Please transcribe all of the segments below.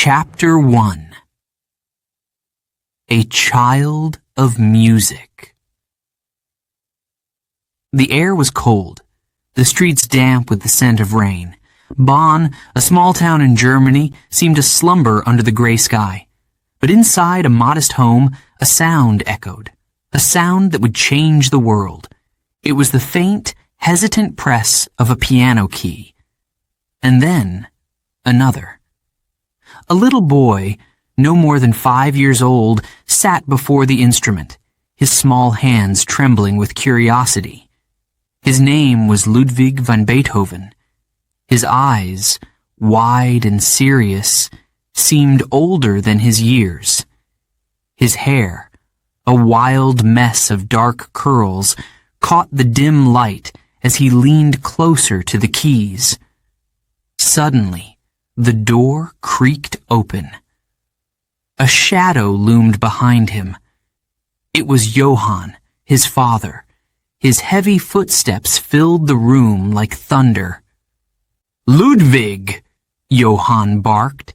Chapter 1. A Child of Music. The air was cold, the streets damp with the scent of rain. Bonn, a small town in Germany, seemed to slumber under the gray sky. But inside a modest home, a sound echoed, a sound that would change the world. It was the faint, hesitant press of a piano key. And then, another. A little boy, no more than 5 years old, sat before the instrument, his small hands trembling with curiosity. His name was Ludwig van Beethoven. His eyes, wide and serious, seemed older than his years. His hair, a wild mess of dark curls, caught the dim light as he leaned closer to the keys. Suddenly, the door creaked open. A shadow loomed behind him. It was Johann, his father. His heavy footsteps filled the room like thunder. "Ludwig!" Johann barked.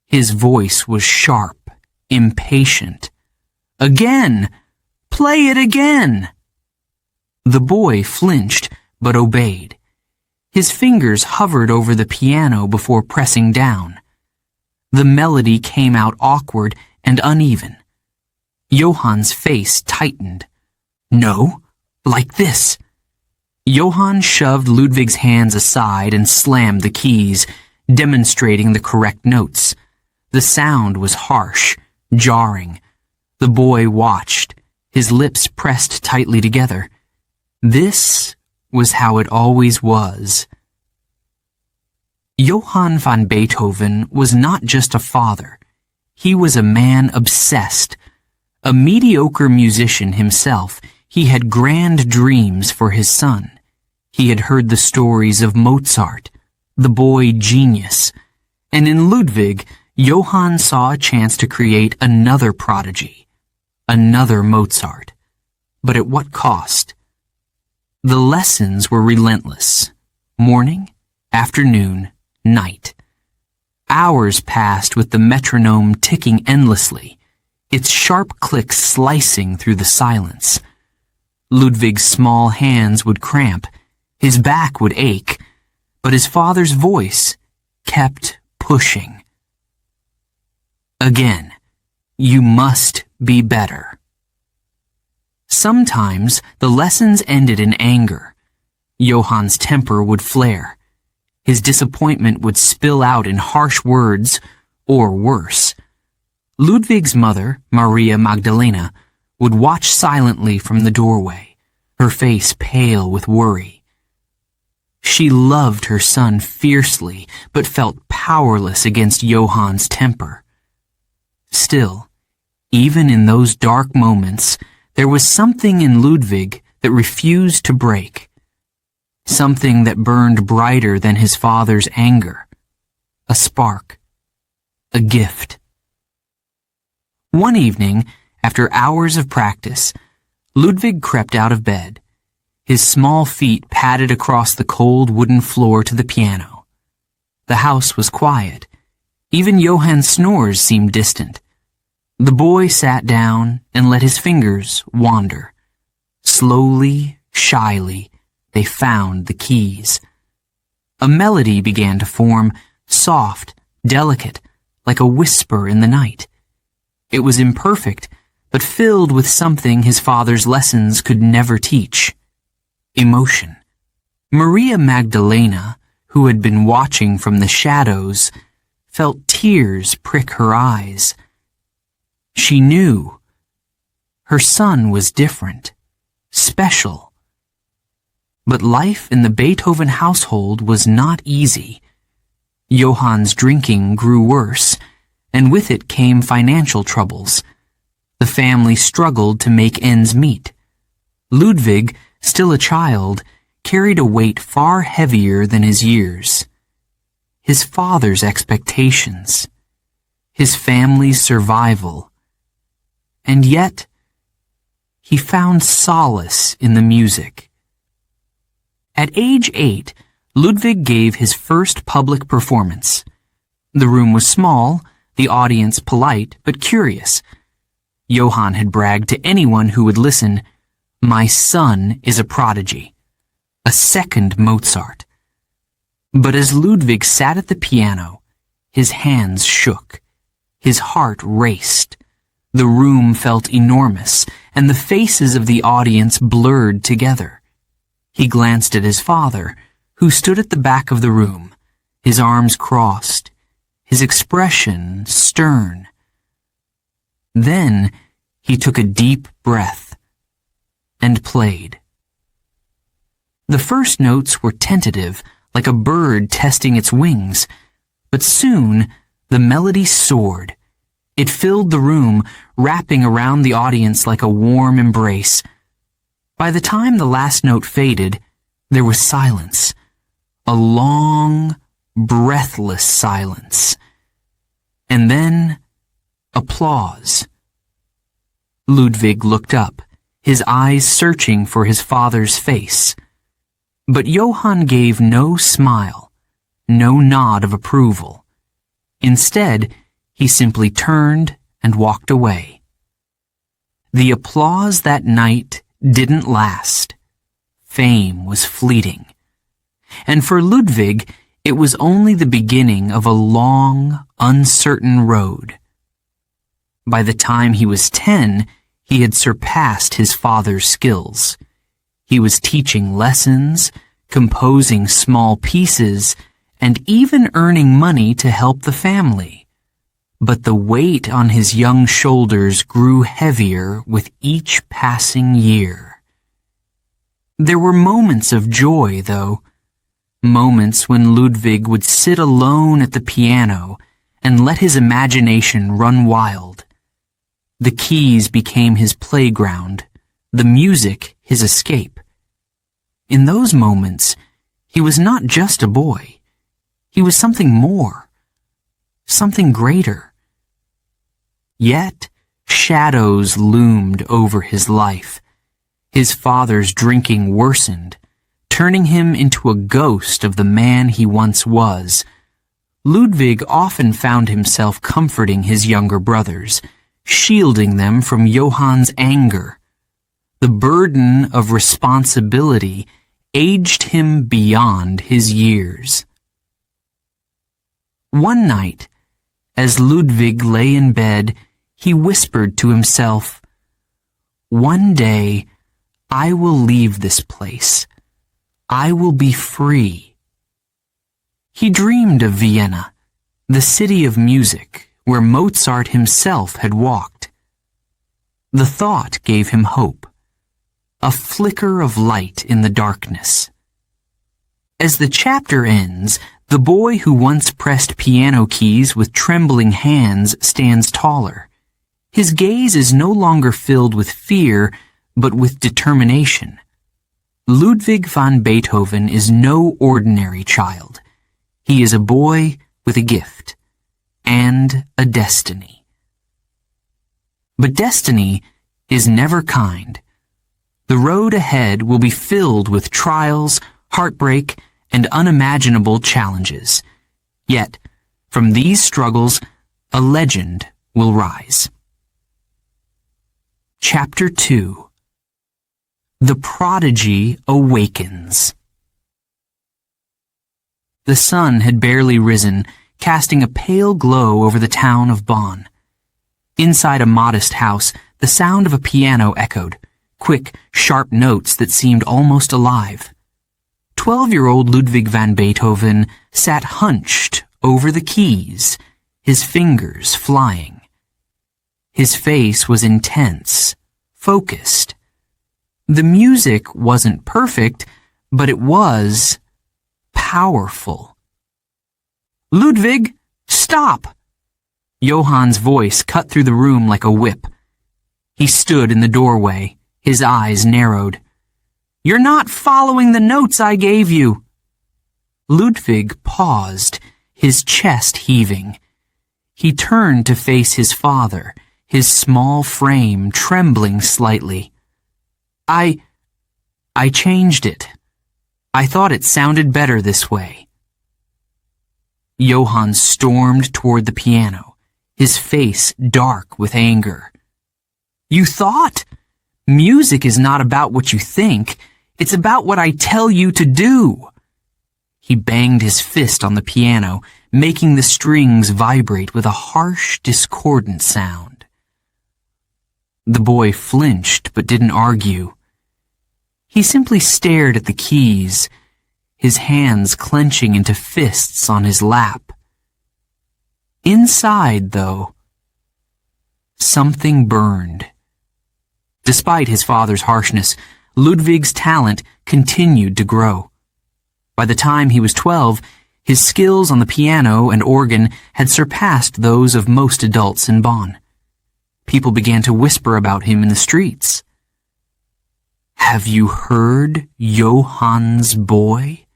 His voice was sharp, impatient. "Again! Play it again!" The boy flinched, but obeyed. His fingers hovered over the piano before pressing down. The melody came out awkward and uneven. Johann's face tightened. "No, like this." Johann shoved Ludwig's hands aside and slammed the keys, demonstrating the correct notes. The sound was harsh, jarring. The boy watched, his lips pressed tightly together. This was how it always was. Johann van Beethoven was not just a father. He was a man obsessed. A mediocre musician himself, he had grand dreams for his son. He had heard the stories of Mozart, the boy genius, and in Ludwig, Johann saw a chance to create another prodigy, another Mozart. But at what cost? The lessons were relentless. Morning, afternoon, night. Hours passed with the metronome ticking endlessly, its sharp clicks slicing through the silence. Ludwig's small hands would cramp, his back would ache, but his father's voice kept pushing. Again, you must be better. Sometimes the lessons ended in anger. Johann's temper would flare. His disappointment would spill out in harsh words, or worse. Ludwig's mother, Maria Magdalena, would watch silently from the doorway, her face pale with worry. She loved her son fiercely, but felt powerless against Johann's temper. Still, even in those dark moments, there was something in Ludwig that refused to break. Something that burned brighter than his father's anger. A spark. A gift. One evening, after hours of practice, Ludwig crept out of bed. His small feet padded across the cold wooden floor to the piano. The house was quiet. Even Johann's snores seemed distant. The boy sat down and let his fingers wander. Slowly, shyly, they found the keys. A melody began to form, soft, delicate, like a whisper in the night. It was imperfect, but filled with something his father's lessons could never teach. Emotion. Maria Magdalena, who had been watching from the shadows, felt tears prick her eyes. She knew. Her son was different, special. But life in the Beethoven household was not easy. Johann's drinking grew worse, and with it came financial troubles. The family struggled to make ends meet. Ludwig, still a child, carried a weight far heavier than his years. His father's expectations, his family's survival. And yet, he found solace in the music. At age 8, Ludwig gave his first public performance. The room was small, the audience polite but curious. Johann had bragged to anyone who would listen, "My son is a prodigy, a second Mozart." But as Ludwig sat at the piano, his hands shook, his heart raced, the room felt enormous, and the faces of the audience blurred together. He glanced at his father, who stood at the back of the room, his arms crossed, his expression stern. Then he took a deep breath and played. The first notes were tentative, like a bird testing its wings, but soon the melody soared. It filled the room, wrapping around the audience like a warm embrace. By the time the last note faded, there was silence, a long, breathless silence. And then applause. Ludwig looked up, his eyes searching for his father's face. But Johann gave no smile, no nod of approval. Instead, he simply turned and walked away. The applause that night didn't last. Fame was fleeting. And for Ludwig, it was only the beginning of a long, uncertain road. By the time he was 10, he had surpassed his father's skills. He was teaching lessons, composing small pieces, and even earning money to help the family. But the weight on his young shoulders grew heavier with each passing year. There were moments of joy, though. Moments when Ludwig would sit alone at the piano and let his imagination run wild. The keys became his playground, the music his escape. In those moments, he was not just a boy. He was something more, something greater. Yet, shadows loomed over his life. His father's drinking worsened, turning him into a ghost of the man he once was. Ludwig often found himself comforting his younger brothers, shielding them from Johann's anger. The burden of responsibility aged him beyond his years. One night, as Ludwig lay in bed, he whispered to himself, "One day, I will leave this place. I will be free." He dreamed of Vienna, the city of music, where Mozart himself had walked. The thought gave him hope, a flicker of light in the darkness. As the chapter ends, the boy who once pressed piano keys with trembling hands stands taller. His gaze is no longer filled with fear, but with determination. Ludwig van Beethoven is no ordinary child. He is a boy with a gift and a destiny. But destiny is never kind. The road ahead will be filled with trials, heartbreak, and unimaginable challenges. Yet, from these struggles, a legend will rise. Chapter 2. The Prodigy Awakens. The sun had barely risen, casting a pale glow over the town of Bonn. Inside a modest house, the sound of a piano echoed, quick, sharp notes that seemed almost alive. 12-year-old Ludwig van Beethoven sat hunched over the keys, his fingers flying. His face was intense, focused. The music wasn't perfect, but it was powerful. "Ludwig, stop!" Johann's voice cut through the room like a whip. He stood in the doorway, his eyes narrowed. "You're not following the notes I gave you." Ludwig paused, his chest heaving. He turned to face his father, his small frame trembling slightly. I changed it. I thought it sounded better this way." Johann stormed toward the piano, his face dark with anger. "You thought? Music is not about what you think. It's about what I tell you to do." He banged his fist on the piano, making the strings vibrate with a harsh, discordant sound. The boy flinched but didn't argue. He simply stared at the keys, his hands clenching into fists on his lap. Inside, though, something burned. Despite his father's harshness, Ludwig's talent continued to grow. By the time he was 12, his skills on the piano and organ had surpassed those of most adults in Bonn. People began to whisper about him in the streets. "Have you heard Johann's boy?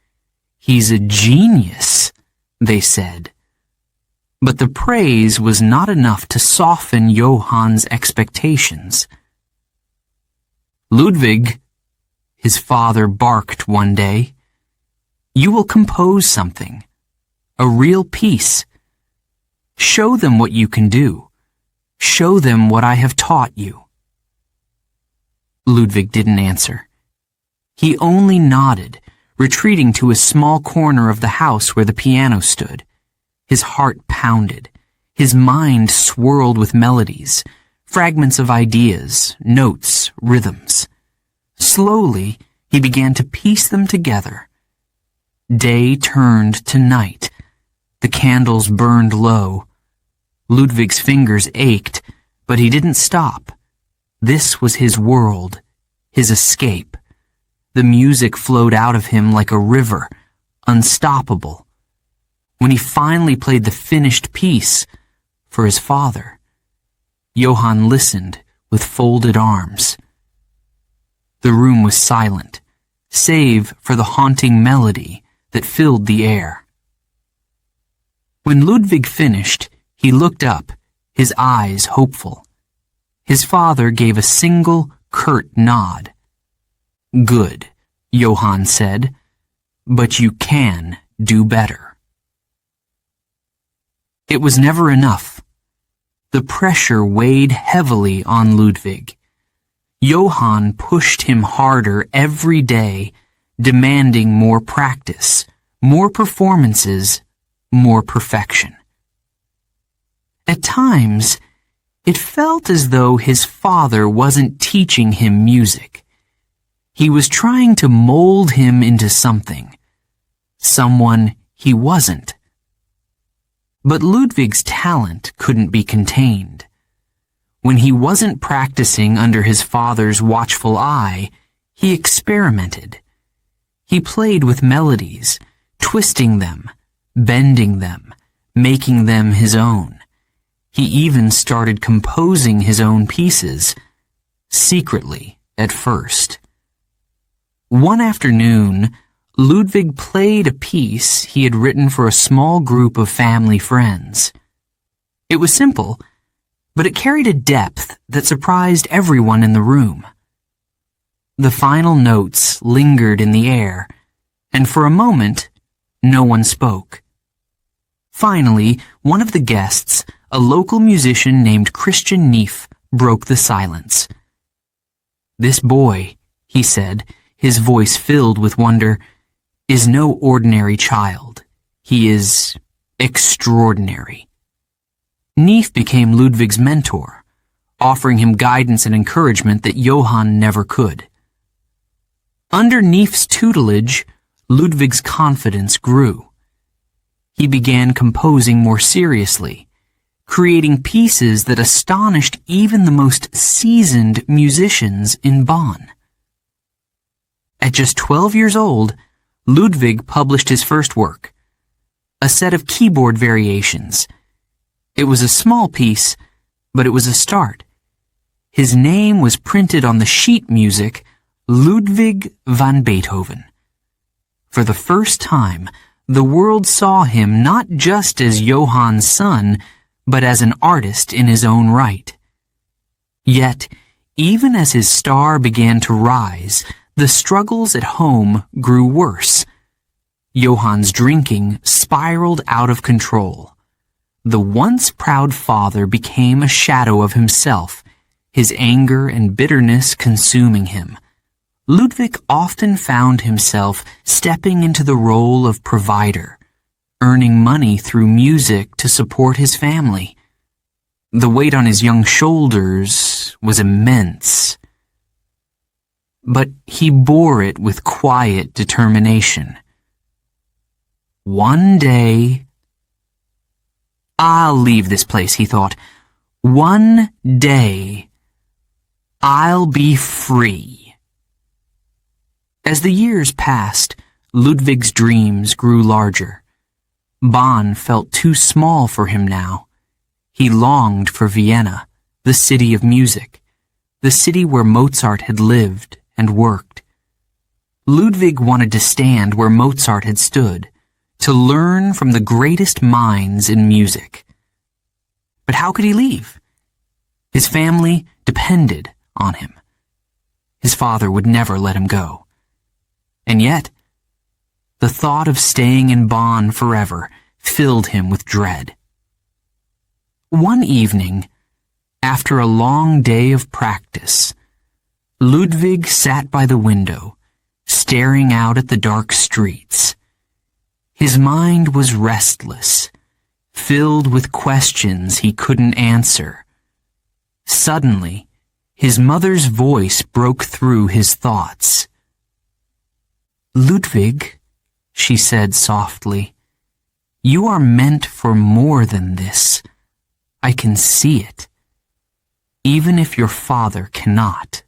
He's a genius," they said. But the praise was not enough to soften Johann's expectations. "Ludwig," his father barked one day, "you will compose something, a real piece. Show them what you can do. Show them what I have taught you." Ludwig didn't answer. He only nodded, retreating to a small corner of the house where the piano stood. His heart pounded. His mind swirled with melodies, fragments of ideas, notes, rhythms. Slowly, he began to piece them together. Day turned to night. The candles burned low. Ludwig's fingers ached, but he didn't stop. This was his world, his escape. The music flowed out of him like a river, unstoppable. When he finally played the finished piece for his father, Johann listened with folded arms. The room was silent, save for the haunting melody that filled the air. When Ludwig finished, he looked up, his eyes hopeful. His father gave a single, curt nod. "Good," Johann said, "but you can do better." It was never enough. The pressure weighed heavily on Ludwig. Johann pushed him harder every day, demanding more practice, more performances, more perfection. At times, it felt as though his father wasn't teaching him music. He was trying to mold him into something, someone he wasn't. But Ludwig's talent couldn't be contained. When he wasn't practicing under his father's watchful eye, he experimented. He played with melodies, twisting them, bending them, making them his own. He even started composing his own pieces, secretly at first. One afternoon, Ludwig played a piece he had written for a small group of family friends. It was simple, but it carried a depth that surprised everyone in the room. The final notes lingered in the air, and for a moment, no one spoke. Finally, one of the guests, a local musician named Christian Neef, broke the silence. "This boy," he said, his voice filled with wonder, "is no ordinary child. He is extraordinary." Neef became Ludwig's mentor, offering him guidance and encouragement that Johann never could. Under Neef's tutelage, Ludwig's confidence grew. He began composing more seriously, creating pieces that astonished even the most seasoned musicians in Bonn. At just 12 years old, Ludwig published his first work, a set of keyboard variations. It was a small piece, but it was a start. His name was printed on the sheet music, Ludwig van Beethoven. For the first time, the world saw him not just as Johann's son, but as an artist in his own right. Yet, even as his star began to rise, the struggles at home grew worse. Johann's drinking spiraled out of control. The once proud father became a shadow of himself, his anger and bitterness consuming him. Ludwig often found himself stepping into the role of provider, earning money through music to support his family. The weight on his young shoulders was immense, but he bore it with quiet determination. One day, "I'll leave this place," he thought. "One day, I'll be free." As the years passed, Ludwig's dreams grew larger. Bonn felt too small for him now. He longed for Vienna, the city of music, the city where Mozart had lived and worked. Ludwig wanted to stand where Mozart had stood, to learn from the greatest minds in music. But how could he leave? His family depended on him. His father would never let him go. And yet, the thought of staying in Bonn forever filled him with dread. One evening, after a long day of practice, Ludwig sat by the window, staring out at the dark streets. His mind was restless, filled with questions he couldn't answer. Suddenly, his mother's voice broke through his thoughts. "Ludwig," she said softly, "you are meant for more than this. I can see it, even if your father cannot."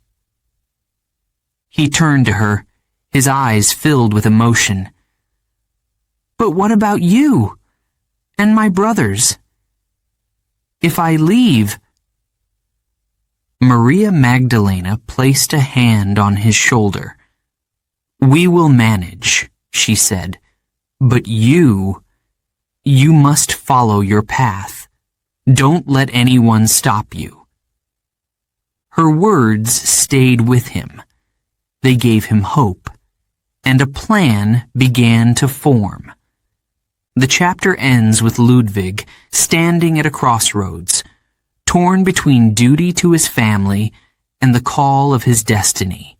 He turned to her, his eyes filled with emotion. "But what about you? And my brothers? If I leave—" Maria Magdalena placed a hand on his shoulder. "We will manage," she said. "But you must follow your path. Don't let anyone stop you." Her words stayed with him. They gave him hope, and a plan began to form. The chapter ends with Ludwig standing at a crossroads, torn between duty to his family and the call of his destiny.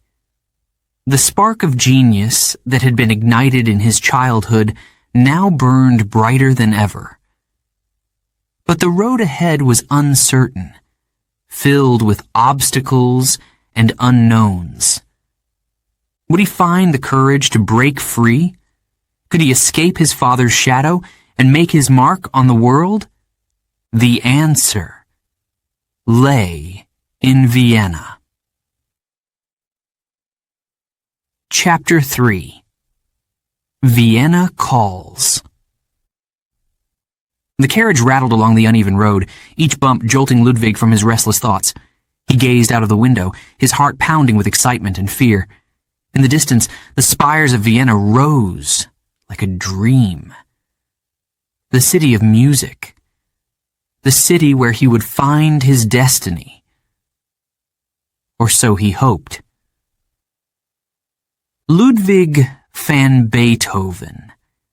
The spark of genius that had been ignited in his childhood now burned brighter than ever. But the road ahead was uncertain, filled with obstacles and unknowns. Would he find the courage to break free? Could he escape his father's shadow and make his mark on the world? The answer lay in Vienna. Chapter 3. Vienna Calls. The carriage rattled along the uneven road, each bump jolting Ludwig from his restless thoughts. He gazed out of the window, his heart pounding with excitement and fear. In the distance, the spires of Vienna rose like a dream. The city of music. The city where he would find his destiny. Or so he hoped. Ludwig van Beethoven,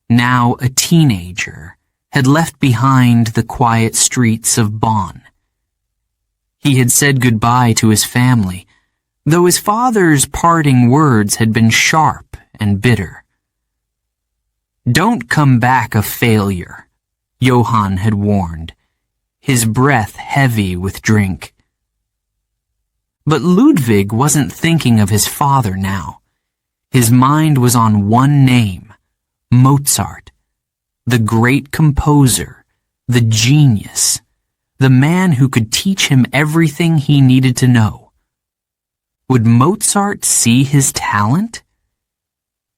now a teenager, had left behind the quiet streets of Bonn. He had said goodbye to his family, though his father's parting words had been sharp and bitter. "Don't come back a failure," Johann had warned, his breath heavy with drink. But Ludwig wasn't thinking of his father now. His mind was on one name, Mozart, the great composer, the genius, the man who could teach him everything he needed to know. Would Mozart see his talent?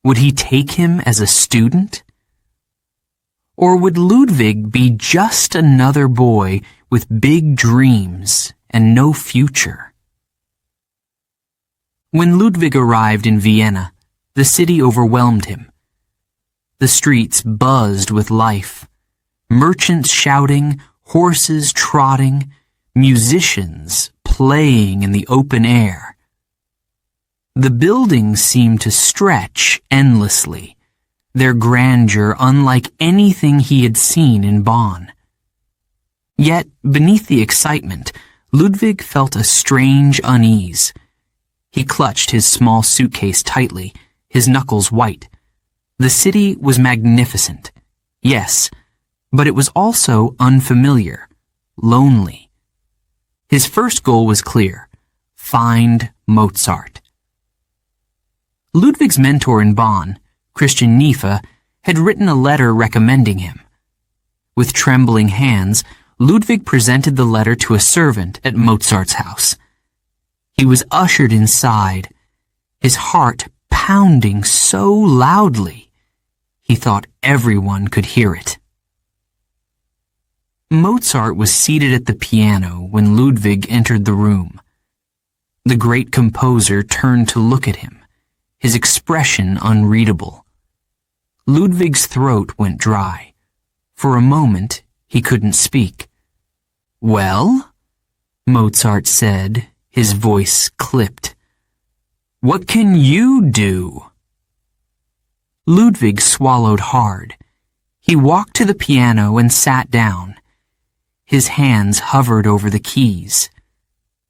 Would he take him as a student? Or would Ludwig be just another boy with big dreams and no future? When Ludwig arrived in Vienna, the city overwhelmed him. The streets buzzed with life, merchants shouting, horses trotting, musicians playing in the open air. The buildings seemed to stretch endlessly, their grandeur unlike anything he had seen in Bonn. Yet, beneath the excitement, Ludwig felt a strange unease. He clutched his small suitcase tightly, his knuckles white. The city was magnificent, yes, but it was also unfamiliar, lonely. His first goal was clear: find Mozart. Ludwig's mentor in Bonn, Christian Niefe, had written a letter recommending him. With trembling hands, Ludwig presented the letter to a servant at Mozart's house. He was ushered inside, his heart pounding so loudly he thought everyone could hear it. Mozart was seated at the piano when Ludwig entered the room. The great composer turned to look at him, his expression unreadable. Ludwig's throat went dry. For a moment, he couldn't speak. "Well?" Mozart said, his voice clipped. "What can you do?" Ludwig swallowed hard. He walked to the piano and sat down. His hands hovered over the keys.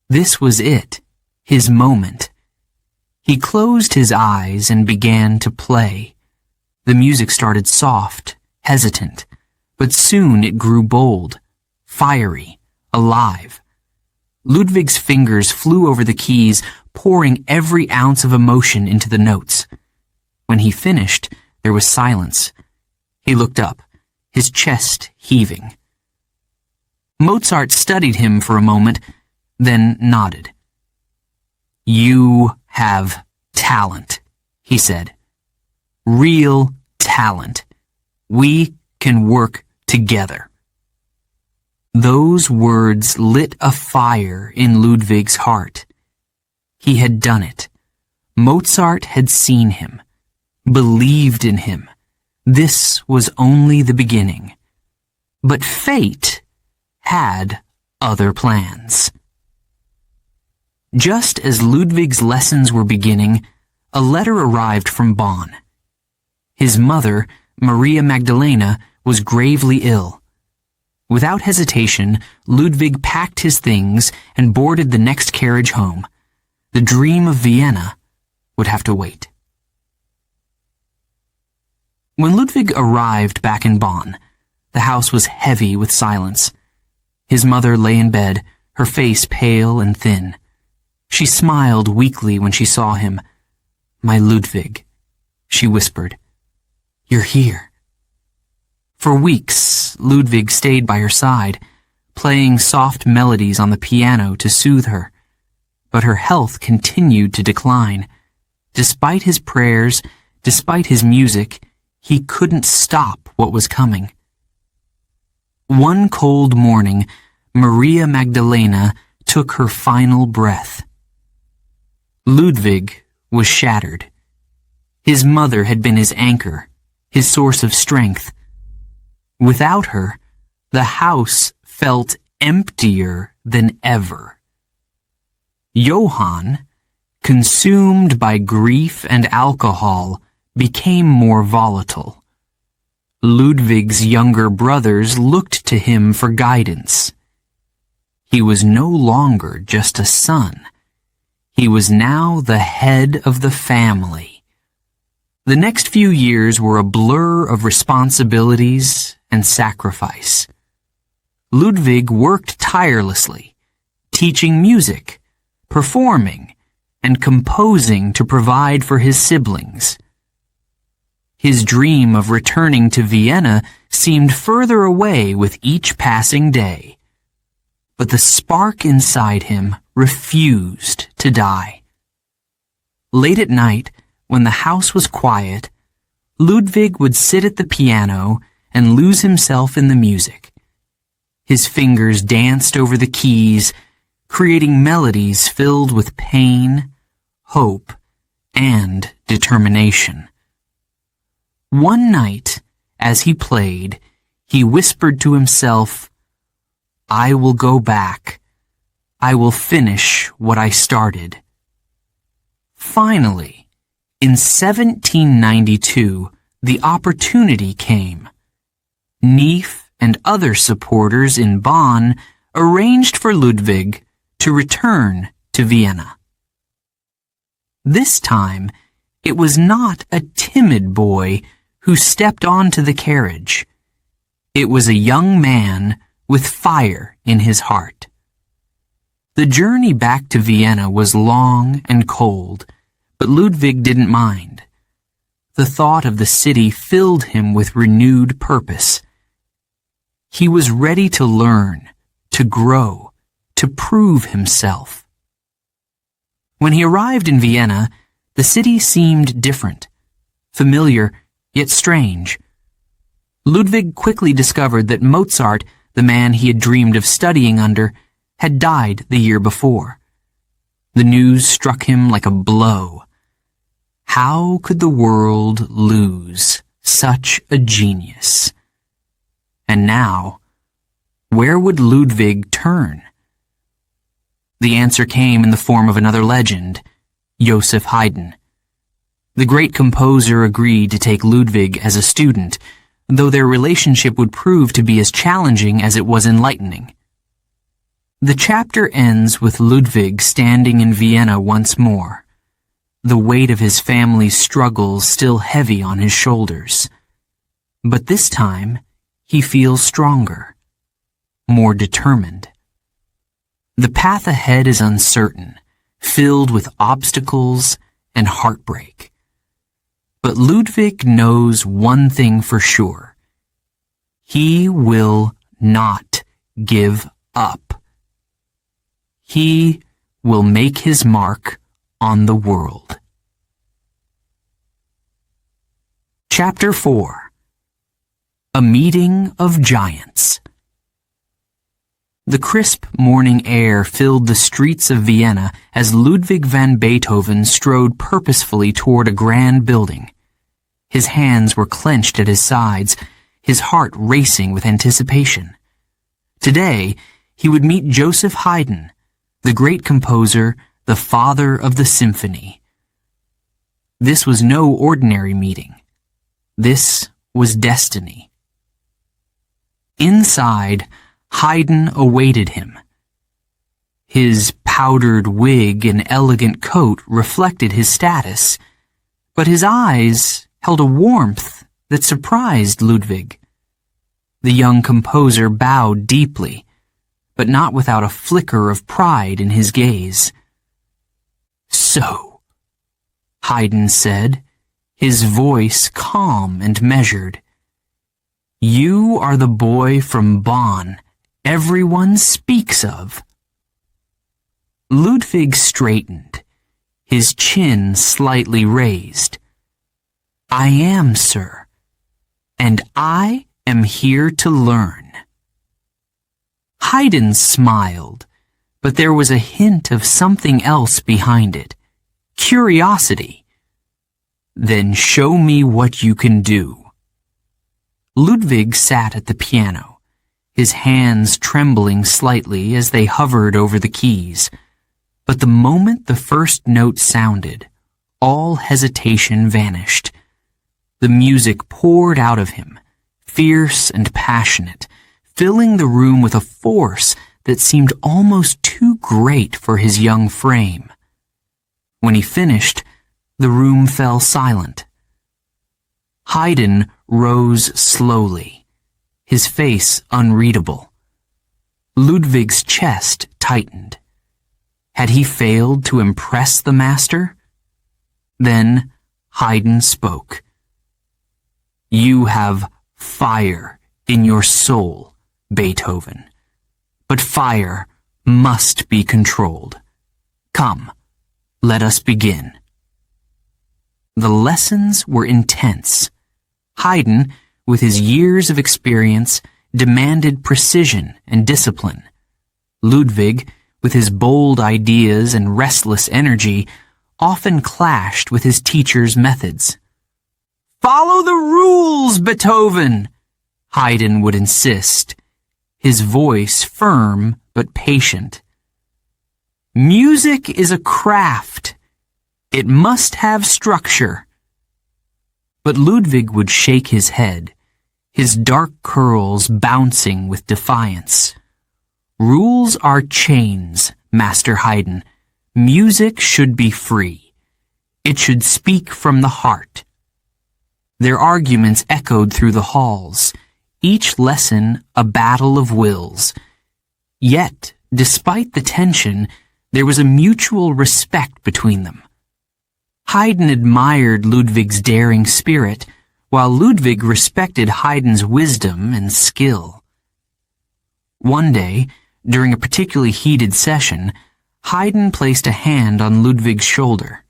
This was it, his moment. He closed his eyes and began to play. The music started soft, hesitant, but soon it grew bold, fiery, alive. Ludwig's fingers flew over the keys, pouring every ounce of emotion into the notes. When he finished, there was silence. He looked up, his chest heaving. Mozart studied him for a moment, then nodded. "You have talent," he said. "Real talent. We can work together." Those words lit a fire in Ludwig's heart. He had done it. Mozart had seen him, believed in him. This was only the beginning. But fate had other plans. Just as Ludwig's lessons were beginning, a letter arrived from Bonn. His mother, Maria Magdalena, was gravely ill. Without hesitation, Ludwig packed his things and boarded the next carriage home. The dream of Vienna would have to wait. When Ludwig arrived back in Bonn, the house was heavy with silence. His mother lay in bed, her face pale and thin. She smiled weakly when she saw him. "My Ludwig," she whispered. "You're here." For weeks, Ludwig stayed by her side, playing soft melodies on the piano to soothe her. But her health continued to decline. Despite his prayers, despite his music, he couldn't stop what was coming. One cold morning, Maria Magdalena took her final breath. Ludwig was shattered. His mother had been his anchor, his source of strength. Without her, the house felt emptier than ever. Johann, consumed by grief and alcohol, became more volatile. Ludwig's younger brothers looked to him for guidance. He was no longer just a son. He was now the head of the family. The next few years were a blur of responsibilities and sacrifice. Ludwig worked tirelessly, teaching music, performing, and composing to provide for his siblings. His dream of returning to Vienna seemed further away with each passing day. But the spark inside him refused to die. Late at night, when the house was quiet, Ludwig would sit at the piano and lose himself in the music. His fingers danced over the keys, creating melodies filled with pain, hope, and determination. One night, as he played, he whispered to himself, "I will go back. I will finish what I started." Finally, in 1792, the opportunity came. Neef and other supporters in Bonn arranged for Ludwig to return to Vienna. This time, it was not a timid boy who stepped onto the carriage. It was a young man with fire in his heart. The journey back to Vienna was long and cold, but Ludwig didn't mind. The thought of the city filled him with renewed purpose. He was ready to learn, to grow, to prove himself. When he arrived in Vienna, the city seemed different, familiar yet strange. Ludwig quickly discovered that Mozart, the man he had dreamed of studying under, had died the year before. The news struck him like a blow. How could the world lose such a genius? And now, where would Ludwig turn? The answer came in the form of another legend, Joseph Haydn. The great composer agreed to take Ludwig as a student, though their relationship would prove to be as challenging as it was enlightening. The chapter ends with Ludwig standing in Vienna once more, the weight of his family's struggles still heavy on his shoulders. But this time, he feels stronger, more determined. The path ahead is uncertain, filled with obstacles and heartbreak. But Ludwig knows one thing for sure. He will not give up. He will make his mark on the world. Chapter 4. A Meeting of Giants. The crisp morning air filled the streets of Vienna as Ludwig van Beethoven strode purposefully toward a grand building. His hands were clenched at his sides, his heart racing with anticipation. Today, he would meet Joseph Haydn, the great composer, the father of the symphony. This was no ordinary meeting. This was destiny. Inside, Haydn awaited him. His powdered wig and elegant coat reflected his status, but his eyes held a warmth that surprised Ludwig. The young composer bowed deeply, but not without a flicker of pride in his gaze. "So," Haydn said, his voice calm and measured, "you are the boy from Bonn everyone speaks of." Ludwig straightened, his chin slightly raised. "I am, sir, and I am here to learn." Haydn smiled, but there was a hint of something else behind it, curiosity. "Then show me what you can do." Ludwig sat at the piano, his hands trembling slightly as they hovered over the keys. But the moment the first note sounded, all hesitation vanished. The music poured out of him, fierce and passionate, filling the room with a force that seemed almost too great for his young frame. When he finished, the room fell silent. Haydn rose slowly, his face unreadable. Ludwig's chest tightened. Had he failed to impress the master? Then Haydn spoke. "You have fire in your soul, Beethoven. But fire must be controlled. Come, let us begin." The lessons were intense. Haydn, with his years of experience, demanded precision and discipline. Ludwig, with his bold ideas and restless energy, often clashed with his teacher's methods. "Follow the rules, Beethoven!" Haydn would insist, his voice firm but patient. "Music is a craft. It must have structure." But Ludwig would shake his head, his dark curls bouncing with defiance. "Rules are chains, Master Haydn. Music should be free. It should speak from the heart." Their arguments echoed through the halls, each lesson a battle of wills. Yet, despite the tension, there was a mutual respect between them. Haydn admired Ludwig's daring spirit, while Ludwig respected Haydn's wisdom and skill. One day, during a particularly heated session, Haydn placed a hand on Ludwig's shoulder.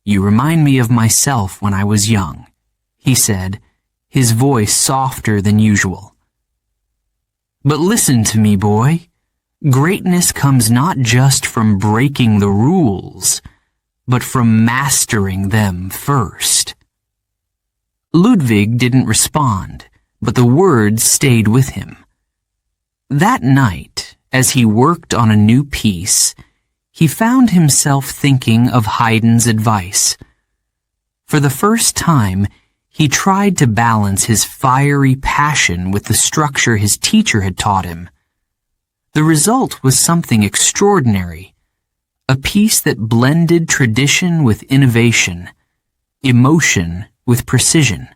"You remind me of myself when I was young," he said, his voice softer than usual. "But listen to me, boy. Greatness comes not just from breaking the rules, but from mastering them first." Ludwig didn't respond, but the words stayed with him. That night, as he worked on a new piece, he found himself thinking of Haydn's advice. For the first time, he tried to balance his fiery passion with the structure his teacher had taught him. The result was something extraordinary, a piece that blended tradition with innovation, emotion with precision.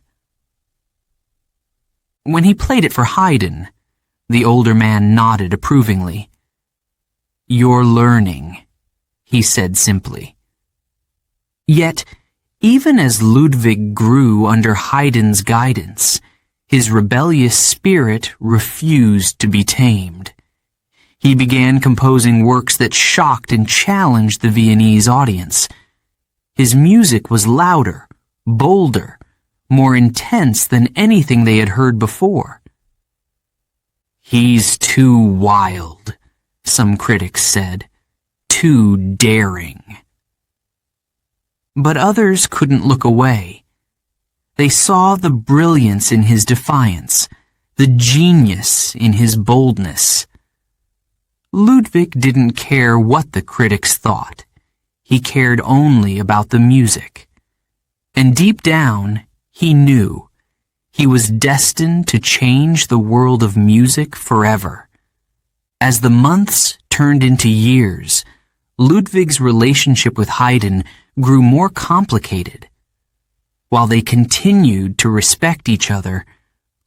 When he played it for Haydn, the older man nodded approvingly. "You're learning," he said simply. Yet, even as Ludwig grew under Haydn's guidance, his rebellious spirit refused to be tamed. He began composing works that shocked and challenged the Viennese audience. His music was louder, bolder, more intense than anything they had heard before. "He's too wild," some critics said, "too daring." But others couldn't look away. They saw the brilliance in his defiance, the genius in his boldness. Ludwig didn't care what the critics thought. He cared only about the music. And deep down, he knew he was destined to change the world of music forever. As the months turned into years, Ludwig's relationship with Haydn grew more complicated. While they continued to respect each other,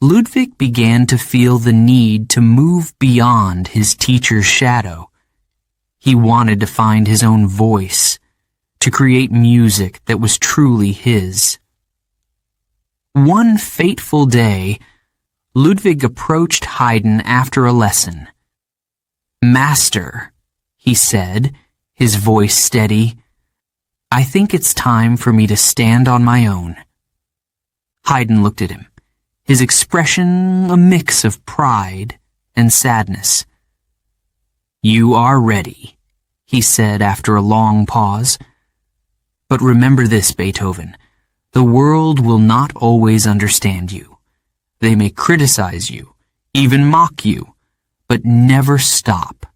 Ludwig began to feel the need to move beyond his teacher's shadow. He wanted to find his own voice, to create music that was truly his. One fateful day, Ludwig approached Haydn after a lesson. "Master," he said, his voice steady, "I think it's time for me to stand on my own." Haydn looked at him, his expression a mix of pride and sadness. "You are ready," he said after a long pause. "But remember this, Beethoven. The world will not always understand you. They may criticize you, even mock you, but never stop.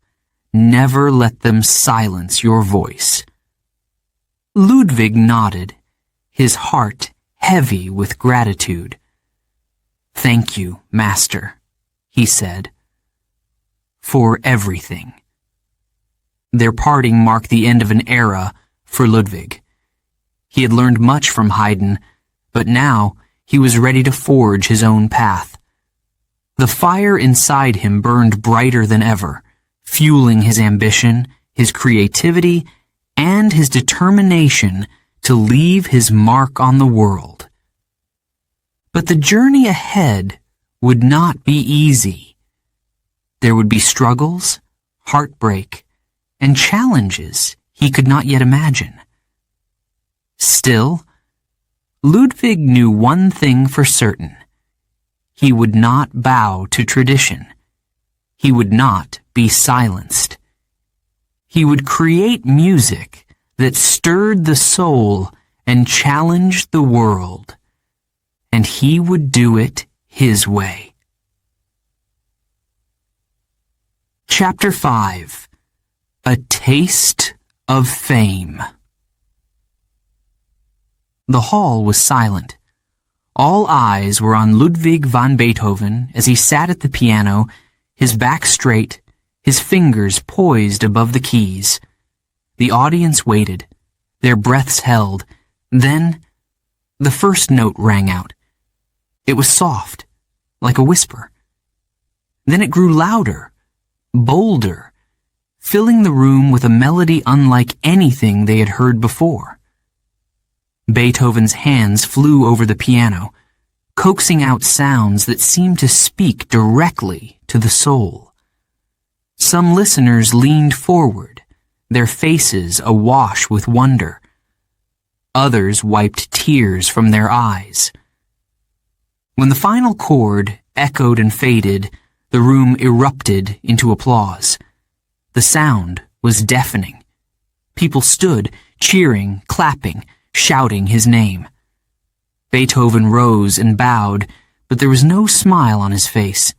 Never let them silence your voice." Ludwig nodded, his heart heavy with gratitude. "Thank you, Master," he said, "for everything." Their parting marked the end of an era for Ludwig. He had learned much from Haydn, but now he was ready to forge his own path. The fire inside him burned brighter than ever, fueling his ambition, his creativity, and his determination to leave his mark on the world. But the journey ahead would not be easy. There would be struggles, heartbreak, and challenges he could not yet imagine. Still, Ludwig knew one thing for certain. He would not bow to tradition. He would not be silenced. He would create music that stirred the soul and challenged the world. And he would do it his way. Chapter 5. A Taste of Fame. The hall was silent. All eyes were on Ludwig van Beethoven as he sat at the piano, his back straight, his fingers poised above the keys. The audience waited, their breaths held. Then, the first note rang out. It was soft, like a whisper. Then it grew louder, bolder, filling the room with a melody unlike anything they had heard before. Beethoven's hands flew over the piano, coaxing out sounds that seemed to speak directly to the soul. Some listeners leaned forward, their faces awash with wonder. Others wiped tears from their eyes. When the final chord echoed and faded, the room erupted into applause. The sound was deafening. People stood, cheering, clapping, shouting his name. Beethoven rose and bowed, but there was no smile on his face.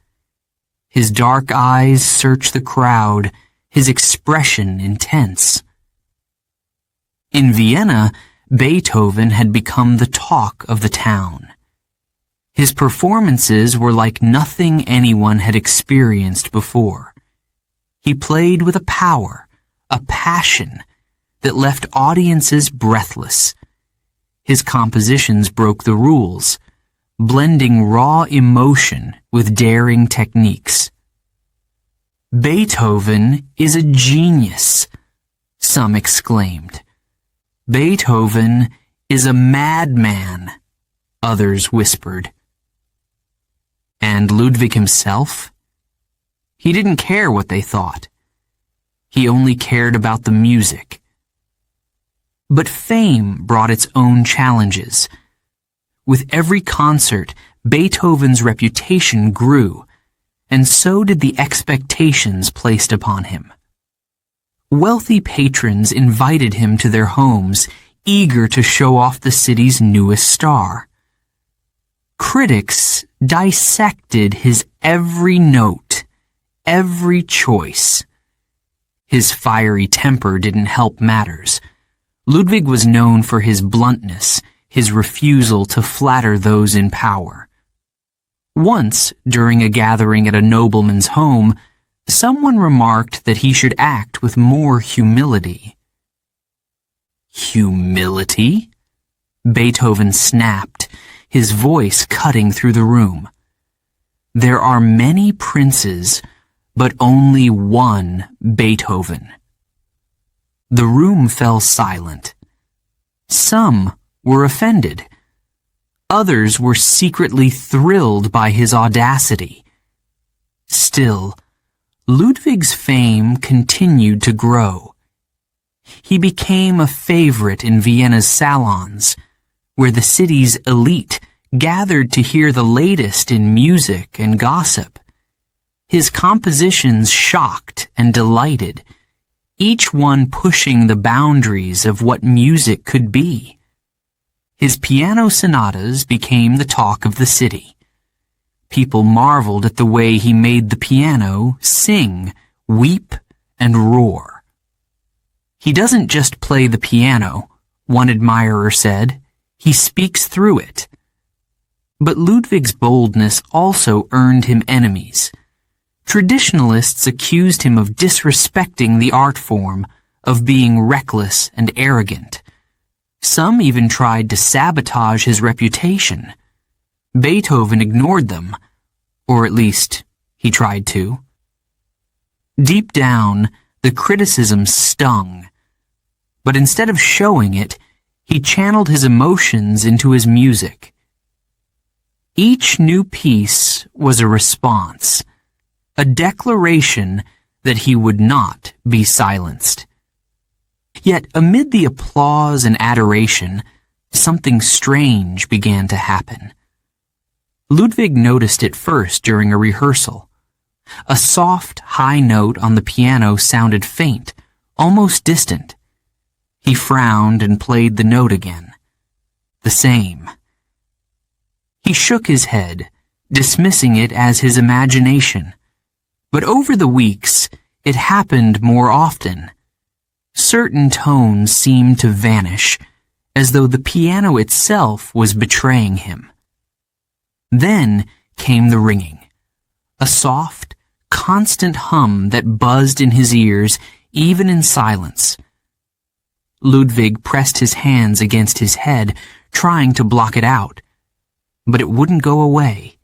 His dark eyes searched the crowd, his expression intense. In Vienna, Beethoven had become the talk of the town. His performances were like nothing anyone had experienced before. He played with a power, a passion, that left audiences breathless. His compositions broke the rules, blending raw emotion with daring techniques. Beethoven is a genius, some exclaimed. Beethoven is a madman, others whispered. And Ludwig himself? He didn't care what they thought. He only cared about the music. But fame brought its own challenges. With every concert, Beethoven's reputation grew, and so did the expectations placed upon him. Wealthy patrons invited him to their homes, eager to show off the city's newest star. Critics dissected his every note, every choice. His fiery temper didn't help matters. Ludwig was known for his bluntness, his refusal to flatter those in power. Once, during a gathering at a nobleman's home, someone remarked that he should act with more humility. Humility? Beethoven snapped, his voice cutting through the room. There are many princes, but only one Beethoven. The room fell silent. Some were offended. Others were secretly thrilled by his audacity. Still, Ludwig's fame continued to grow. He became a favorite in Vienna's salons, where the city's elite gathered to hear the latest in music and gossip. His compositions shocked and delighted, each one pushing the boundaries of what music could be. His piano sonatas became the talk of the city. People marveled at the way he made the piano sing, weep, and roar. He doesn't just play the piano, one admirer said. He speaks through it. But Ludwig's boldness also earned him enemies. Traditionalists accused him of disrespecting the art form, of being reckless and arrogant. Some even tried to sabotage his reputation. Beethoven ignored them, or at least he tried to. Deep down, the criticism stung, but instead of showing it, he channeled his emotions into his music. Each new piece was a response, a declaration that he would not be silenced. Yet amid the applause and adoration, something strange began to happen. Ludwig noticed it first during a rehearsal. A soft, high note on the piano sounded faint, almost distant. He frowned and played the note again. The same. He shook his head, dismissing it as his imagination. But over the weeks, it happened more often. Certain tones seemed to vanish, as though the piano itself was betraying him. Then came the ringing, a soft, constant hum that buzzed in his ears even in silence. Ludwig pressed his hands against his head, trying to block it out, but it wouldn't go away.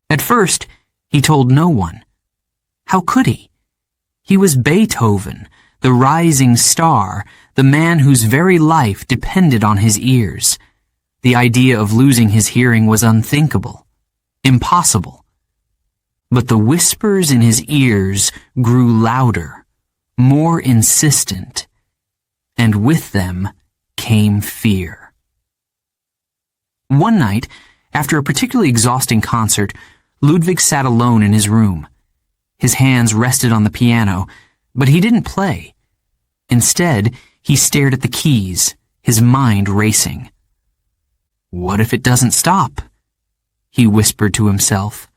At first, he told no one. How could he? He was Beethoven, the rising star, the man whose very life depended on his ears. The idea of losing his hearing was unthinkable, impossible. But the whispers in his ears grew louder, more insistent, and with them came fear. One night, after a particularly exhausting concert, Ludwig sat alone in his room. His hands rested on the piano, but he didn't play. Instead, he stared at the keys, his mind racing. "What if it doesn't stop?" he whispered to himself.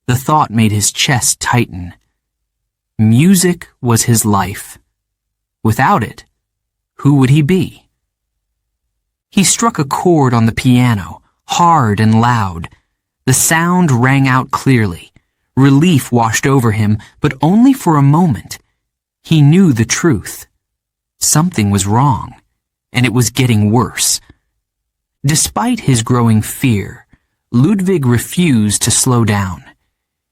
The thought made his chest tighten. Music was his life. Without it, who would he be? He struck a chord on the piano, hard and loud. The sound rang out clearly. Relief washed over him, but only for a moment. He knew the truth. Something was wrong, and it was getting worse. Despite his growing fear, Ludwig refused to slow down.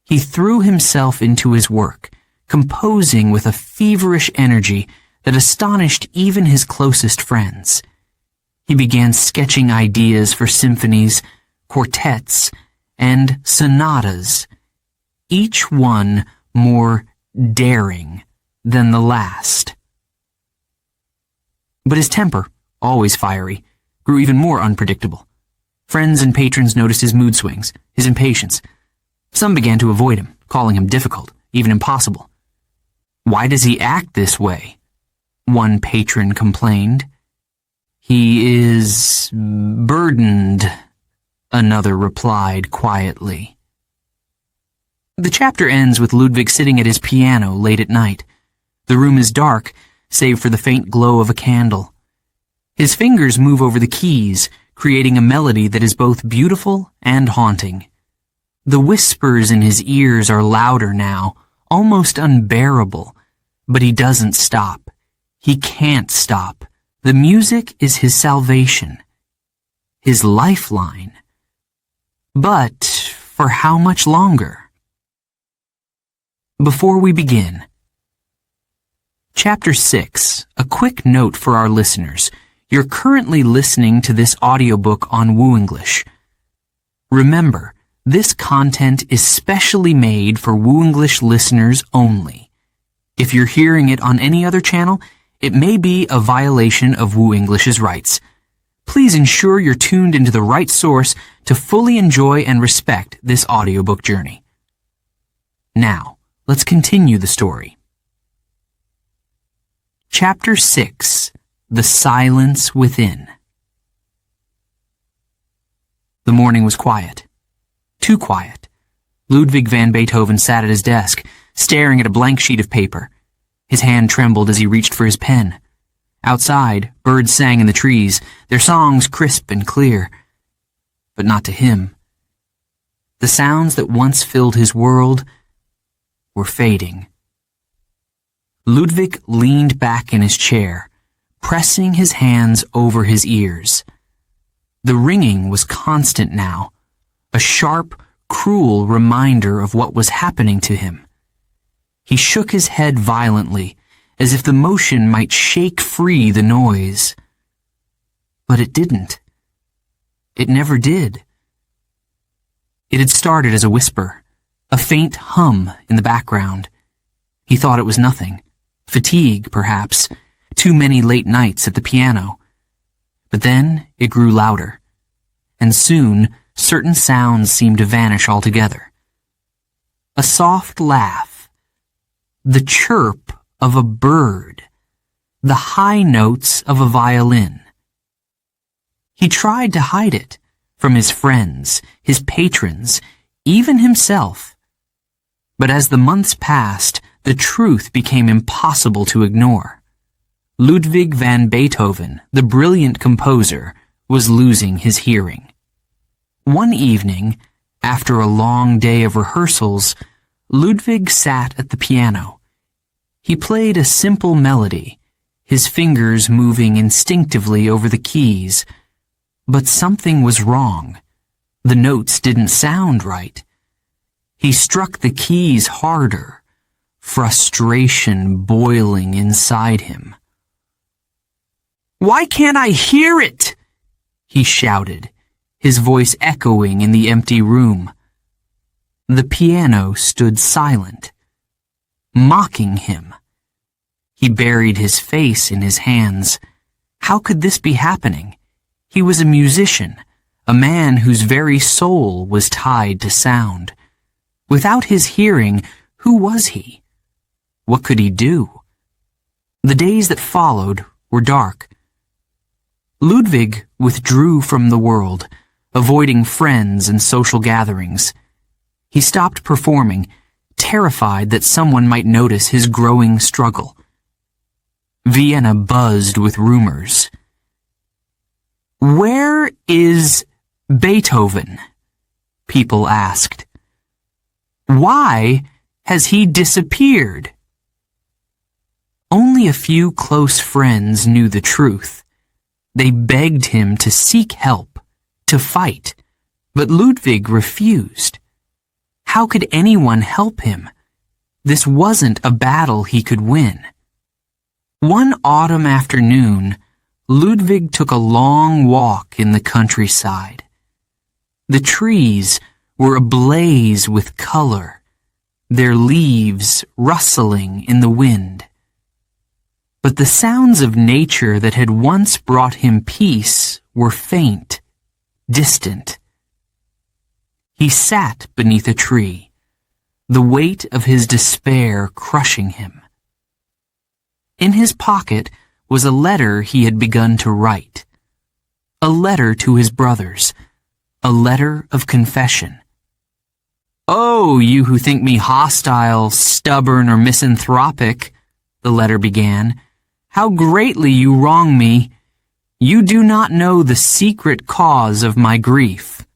He threw himself into his work, composing with a feverish energy that astonished even his closest friends. He began sketching ideas for symphonies, quartets, and sonatas, each one more daring than the last. But his temper, always fiery, grew even more unpredictable. Friends and patrons noticed his mood swings, his impatience. Some began to avoid him, calling him difficult, even impossible. "Why does he act this way?" one patron complained. "He is burdened," another replied quietly. The chapter ends with Ludwig sitting at his piano late at night. The room is dark, save for the faint glow of a candle. His fingers move over the keys, creating a melody that is both beautiful and haunting. The whispers in his ears are louder now, almost unbearable, but he doesn't stop. He can't stop. The music is his salvation, his lifeline. But for how much longer? Before we begin, Chapter 6, a quick note for our listeners. You're currently listening to this audiobook on Woo English. Remember, this content is specially made for Woo English listeners only. If you're hearing it on any other channel, it may be a violation of Woo English's rights. Please ensure you're tuned into the right source to fully enjoy and respect this audiobook journey. Now, let's continue the story. Chapter 6, The Silence Within. The morning was quiet. Too quiet. Ludwig van Beethoven sat at his desk, staring at a blank sheet of paper. His hand trembled as he reached for his pen. Outside, birds sang in the trees, their songs crisp and clear. But not to him. The sounds that once filled his world were fading. Ludwig leaned back in his chair, pressing his hands over his ears. The ringing was constant now, a sharp, cruel reminder of what was happening to him. He shook his head violently, as if the motion might shake free the noise. But it didn't. It never did. It had started as a whisper, a faint hum in the background. He thought it was nothing. Fatigue, perhaps. Too many late nights at the piano. But then it grew louder. And soon, certain sounds seemed to vanish altogether. A soft laugh. The chirp of a bird. The high notes of a violin. He tried to hide it from his friends, his patrons, even himself. But as the months passed, the truth became impossible to ignore. Ludwig van Beethoven, the brilliant composer, was losing his hearing. One evening, after a long day of rehearsals, Ludwig sat at the piano. He played a simple melody, his fingers moving instinctively over the keys. But something was wrong. The notes didn't sound right. He struck the keys harder, frustration boiling inside him. "Why can't I hear it?" he shouted, his voice echoing in the empty room. The piano stood silent, mocking him. He buried his face in his hands. How could this be happening? He was a musician, a man whose very soul was tied to sound. Without his hearing, who was he? What could he do? The days that followed were dark. Ludwig withdrew from the world, avoiding friends and social gatherings. He stopped performing, terrified that someone might notice his growing struggle. Vienna buzzed with rumors. "Where is Beethoven?" people asked. "Why has he disappeared?" Only a few close friends knew the truth. They begged him to seek help, to fight, but Ludwig refused. How could anyone help him? This wasn't a battle he could win. One autumn afternoon, Ludwig took a long walk in the countryside. The trees were ablaze with color, their leaves rustling in the wind. But the sounds of nature that had once brought him peace were faint, distant. He sat beneath a tree, the weight of his despair crushing him. In his pocket was a letter he had begun to write. A letter to his brothers, a letter of confession. "Oh, you who think me hostile, stubborn, or misanthropic," the letter began, "how greatly you wrong me. You do not know the secret cause of my grief."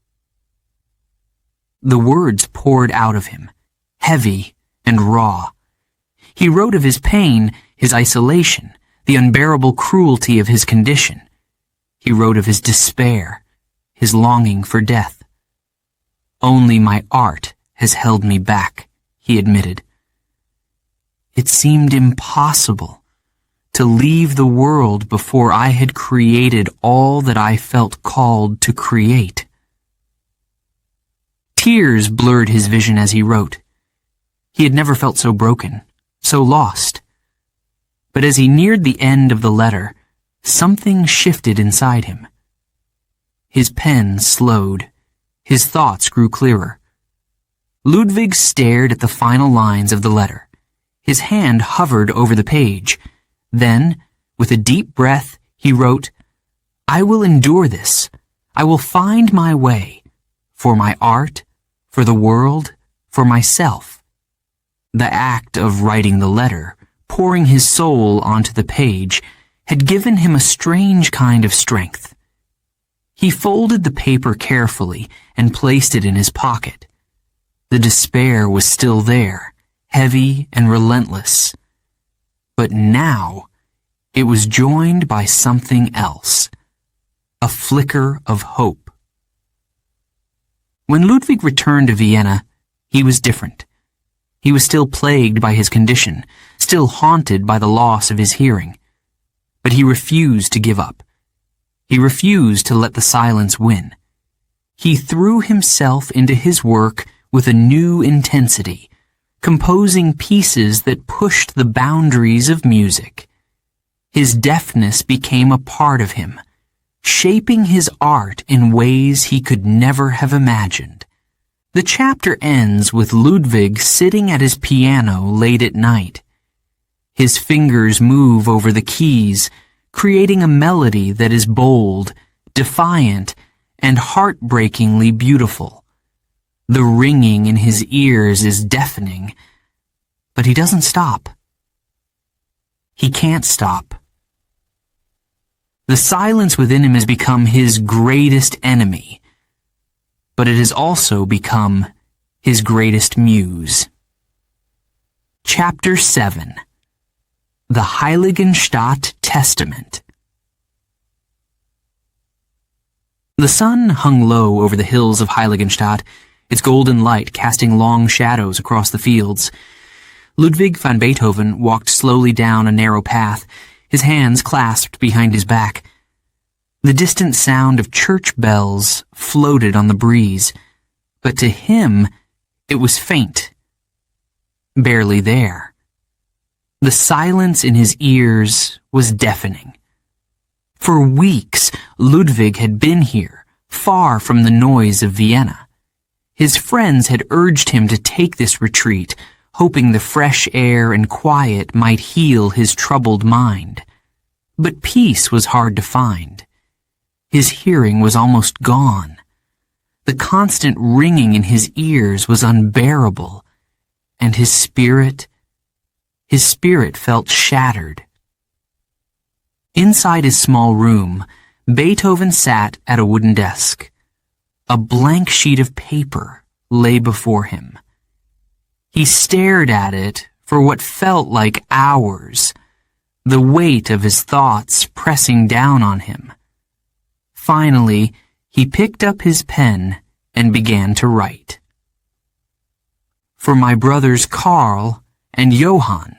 The words poured out of him, heavy and raw. He wrote of his pain, his isolation, the unbearable cruelty of his condition. He wrote of his despair, his longing for death. "Only my art has held me back," he admitted. It seemed impossible to leave the world before I had created all that I felt called to create. Tears blurred his vision as he wrote. He had never felt so broken, so lost. But as he neared the end of the letter, something shifted inside him. His pen slowed. His thoughts grew clearer. Ludwig stared at the final lines of the letter. His hand hovered over the page. Then, with a deep breath, he wrote, "I will endure this. I will find my way. For my art, for the world, for myself." The act of writing the letter, pouring his soul onto the page, had given him a strange kind of strength. He folded the paper carefully and placed it in his pocket. The despair was still there, heavy and relentless. But now, it was joined by something else, a flicker of hope. When Ludwig returned to Vienna, he was different. He was still plagued by his condition, still haunted by the loss of his hearing. But he refused to give up. He refused to let the silence win. He threw himself into his work with a new intensity, composing pieces that pushed the boundaries of music. His deafness became a part of him, shaping his art in ways he could never have imagined. The chapter ends with Ludwig sitting at his piano late at night. His fingers move over the keys, creating a melody that is bold, defiant, and heartbreakingly beautiful. The ringing in his ears is deafening, but he doesn't stop. He can't stop. The silence within him has become his greatest enemy, but it has also become his greatest muse. Chapter 7. The Heiligenstadt Testament. The sun hung low over the hills of Heiligenstadt, its golden light casting long shadows across the fields. Ludwig van Beethoven walked slowly down a narrow path, his hands clasped behind his back. The distant sound of church bells floated on the breeze, but to him it was faint, barely there. The silence in his ears was deafening. For weeks, Ludwig had been here, far from the noise of Vienna. His friends had urged him to take this retreat, hoping the fresh air and quiet might heal his troubled mind. But peace was hard to find. His hearing was almost gone. The constant ringing in his ears was unbearable, and his spirit felt shattered. Inside his small room, Beethoven sat at a wooden desk. A blank sheet of paper lay before him. He stared at it for what felt like hours, the weight of his thoughts pressing down on him. Finally, he picked up his pen and began to write. For my brothers Karl and Johann.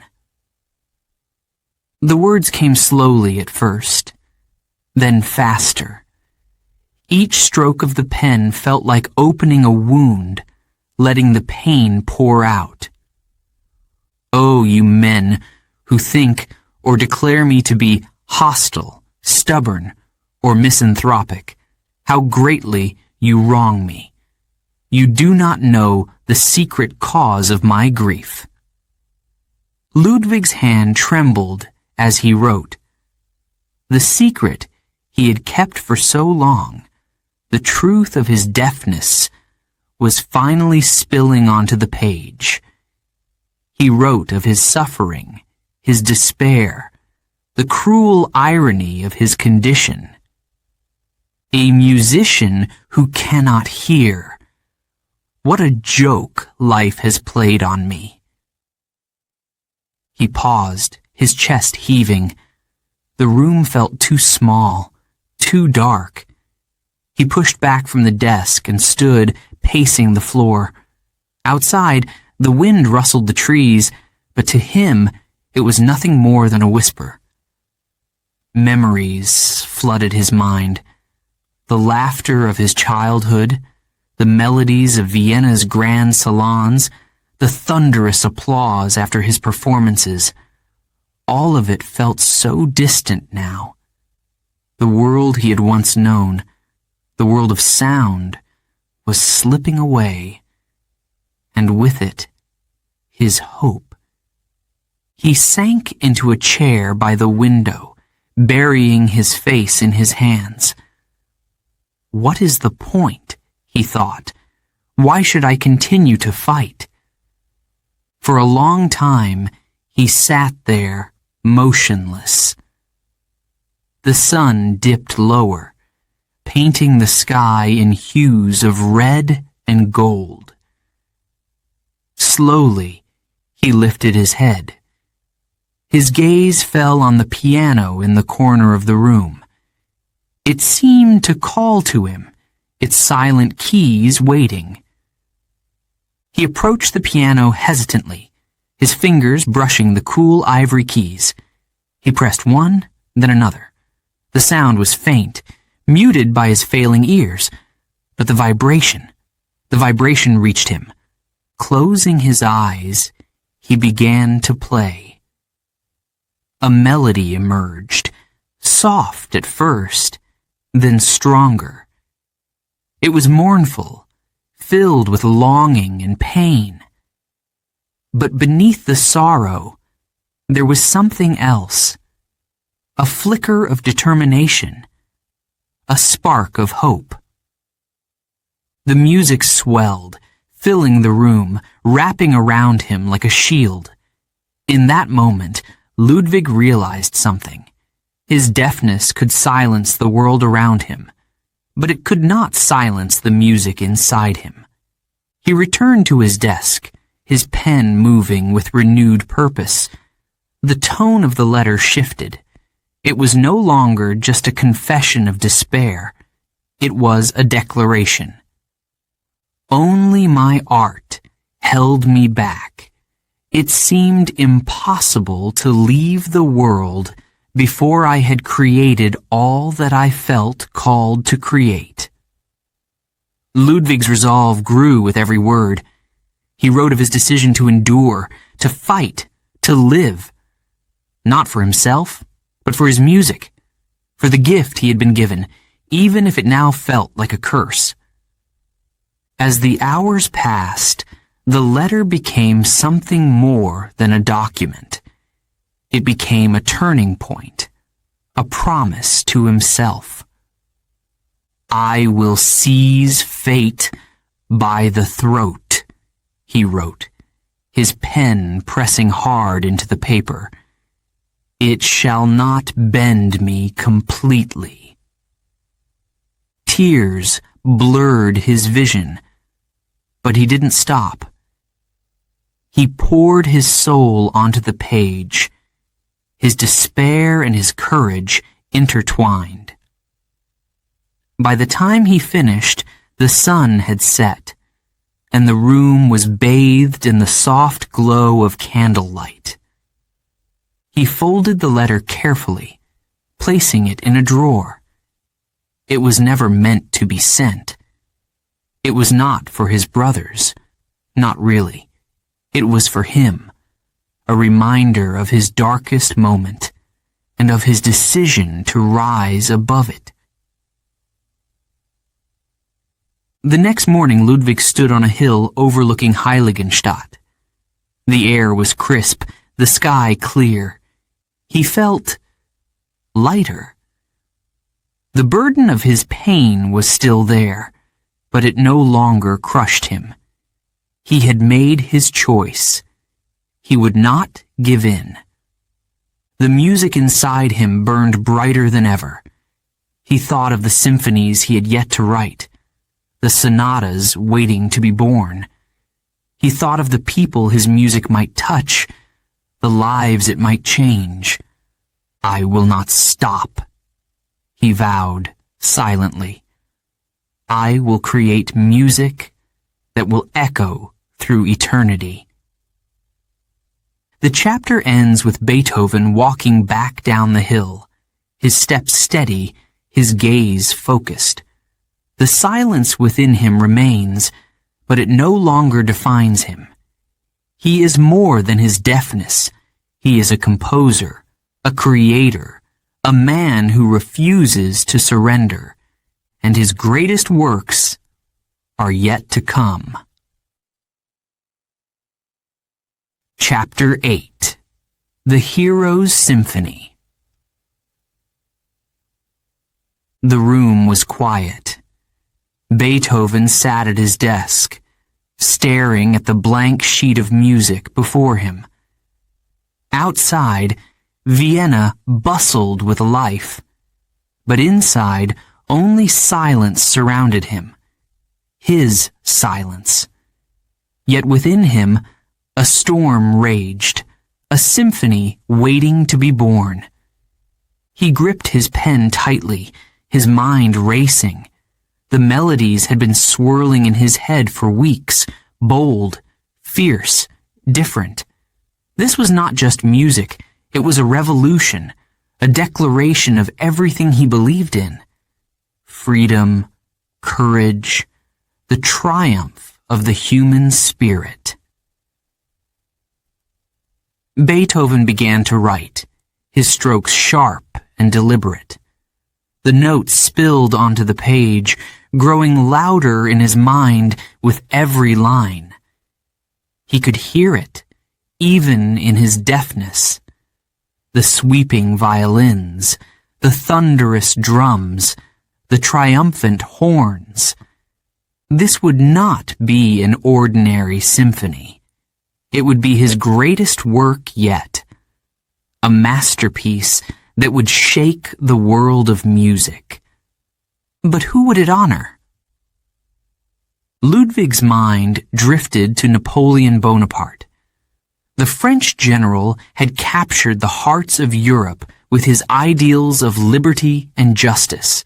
The words came slowly at first, then faster. Each stroke of the pen felt like opening a wound, letting the pain pour out. Oh, you men who think or declare me to be hostile, stubborn, or misanthropic, how greatly you wrong me. You do not know the secret cause of my grief. Ludwig's hand trembled as he wrote. The secret he had kept for so long, the truth of his deafness, was finally spilling onto the page. He wrote of his suffering, his despair, the cruel irony of his condition. A musician who cannot hear. What a joke life has played on me. He paused, his chest heaving. The room felt too small, too dark. He pushed back from the desk and stood pacing the floor. Outside, the wind rustled the trees, but to him it was nothing more than a whisper. Memories flooded his mind. The laughter of his childhood, the melodies of Vienna's grand salons, the thunderous applause after his performances. All of it felt so distant now. The world he had once known, the world of sound, was slipping away, and with it, his hope. He sank into a chair by the window, burying his face in his hands. What is the point? He thought. Why should I continue to fight? For a long time, he sat there, motionless. The sun dipped lower, painting the sky in hues of red and gold. Slowly, he lifted his head. His gaze fell on the piano in the corner of the room. It seemed to call to him, its silent keys waiting. He approached the piano hesitantly, his fingers brushing the cool ivory keys. He pressed one, then another. The sound was faint, muted by his failing ears, but the vibration reached him. Closing his eyes, he began to play. A melody emerged, soft at first, then stronger. It was mournful, filled with longing and pain. But beneath the sorrow, there was something else. A flicker of determination, a spark of hope. The music swelled, filling the room, wrapping around him like a shield. In that moment, Ludwig realized something. His deafness could silence the world around him, but it could not silence the music inside him. He returned to his desk, his pen moving with renewed purpose. The tone of the letter shifted. It was no longer just a confession of despair. It was a declaration. Only my art held me back. It seemed impossible to leave the world before I had created all that I felt called to create. Ludwig's resolve grew with every word. He wrote of his decision to endure, to fight, to live. Not for himself, but for his music, for the gift he had been given, even if it now felt like a curse. As the hours passed, the letter became something more than a document. It became a turning point, a promise to himself. I will seize fate by the throat, he wrote, his pen pressing hard into the paper. It shall not bend me completely. Tears blurred his vision, but he didn't stop. He poured his soul onto the page, his despair and his courage intertwined. By the time he finished, the sun had set, and the room was bathed in the soft glow of candlelight. He folded the letter carefully, placing it in a drawer. It was never meant to be sent. It was not for his brothers, not really. It was for him, a reminder of his darkest moment and of his decision to rise above it. The next morning, Ludwig stood on a hill overlooking Heiligenstadt. The air was crisp, the sky clear. He felt lighter. The burden of his pain was still there, but it no longer crushed him. He had made his choice. He would not give in. The music inside him burned brighter than ever. He thought of the symphonies he had yet to write, the sonatas waiting to be born. He thought of the people his music might touch, the lives it might change. I will not stop, he vowed silently. I will create music that will echo through eternity. The chapter ends with Beethoven walking back down the hill, his steps steady, his gaze focused. The silence within him remains, but it no longer defines him. He is more than his deafness. He is a composer, a creator, a man who refuses to surrender, and his greatest works are yet to come. Chapter 8. The Hero's Symphony. The room was quiet. Beethoven sat at his desk, staring at the blank sheet of music before him. Outside, Vienna bustled with life, but inside, only silence surrounded him. His silence. Yet within him, a storm raged, a symphony waiting to be born. He gripped his pen tightly, his mind racing. The melodies had been swirling in his head for weeks, bold, fierce, different. This was not just music, it was a revolution, a declaration of everything he believed in. Freedom, courage, the triumph of the human spirit. Beethoven began to write, his strokes sharp and deliberate. The notes spilled onto the page, growing louder in his mind with every line. He could hear it, even in his deafness. The sweeping violins, the thunderous drums, the triumphant horns. This would not be an ordinary symphony. It would be his greatest work yet. A masterpiece that would shake the world of music. But who would it honor? Ludwig's mind drifted to Napoleon Bonaparte. The French general had captured the hearts of Europe with his ideals of liberty and justice.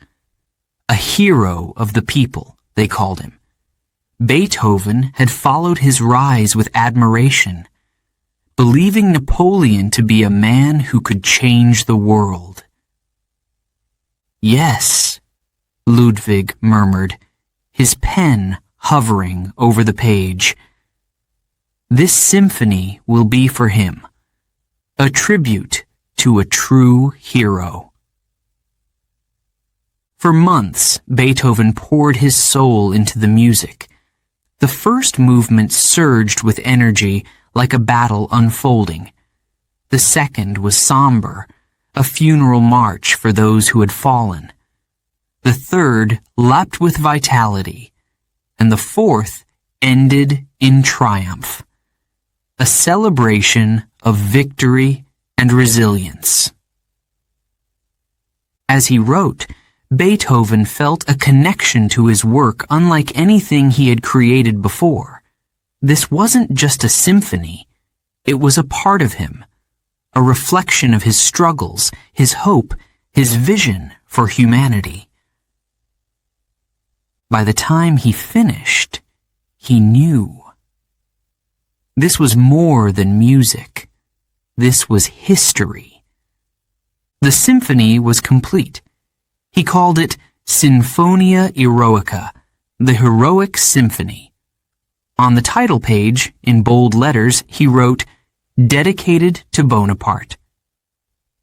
A hero of the people, they called him. Beethoven had followed his rise with admiration, believing Napoleon to be a man who could change the world. Yes, Ludwig murmured, his pen hovering over the page. This symphony will be for him, a tribute to a true hero. For months, Beethoven poured his soul into the music. The first movement surged with energy like a battle unfolding. The second was somber, a funeral march for those who had fallen. The third leapt with vitality, and the fourth ended in triumph. A celebration of victory and resilience. As he wrote, Beethoven felt a connection to his work unlike anything he had created before. This wasn't just a symphony. It was a part of him, a reflection of his struggles, his hope, his vision for humanity. By the time he finished, he knew. This was more than music. This was history. The symphony was complete. He called it Sinfonia Eroica, the Heroic Symphony. On the title page, in bold letters, he wrote, "Dedicated to Bonaparte."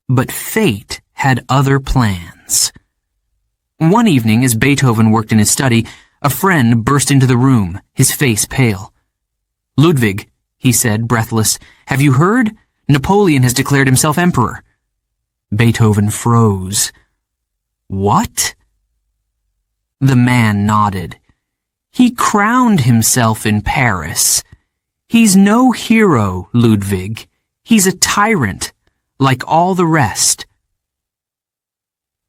But fate had other plans. One evening, as Beethoven worked in his study, a friend burst into the room, his face pale. "Ludwig," he said, breathless, "have you heard? Napoleon has declared himself emperor." Beethoven froze. "What?" The man nodded. "He crowned himself in Paris. He's no hero, Ludwig. He's a tyrant, like all the rest."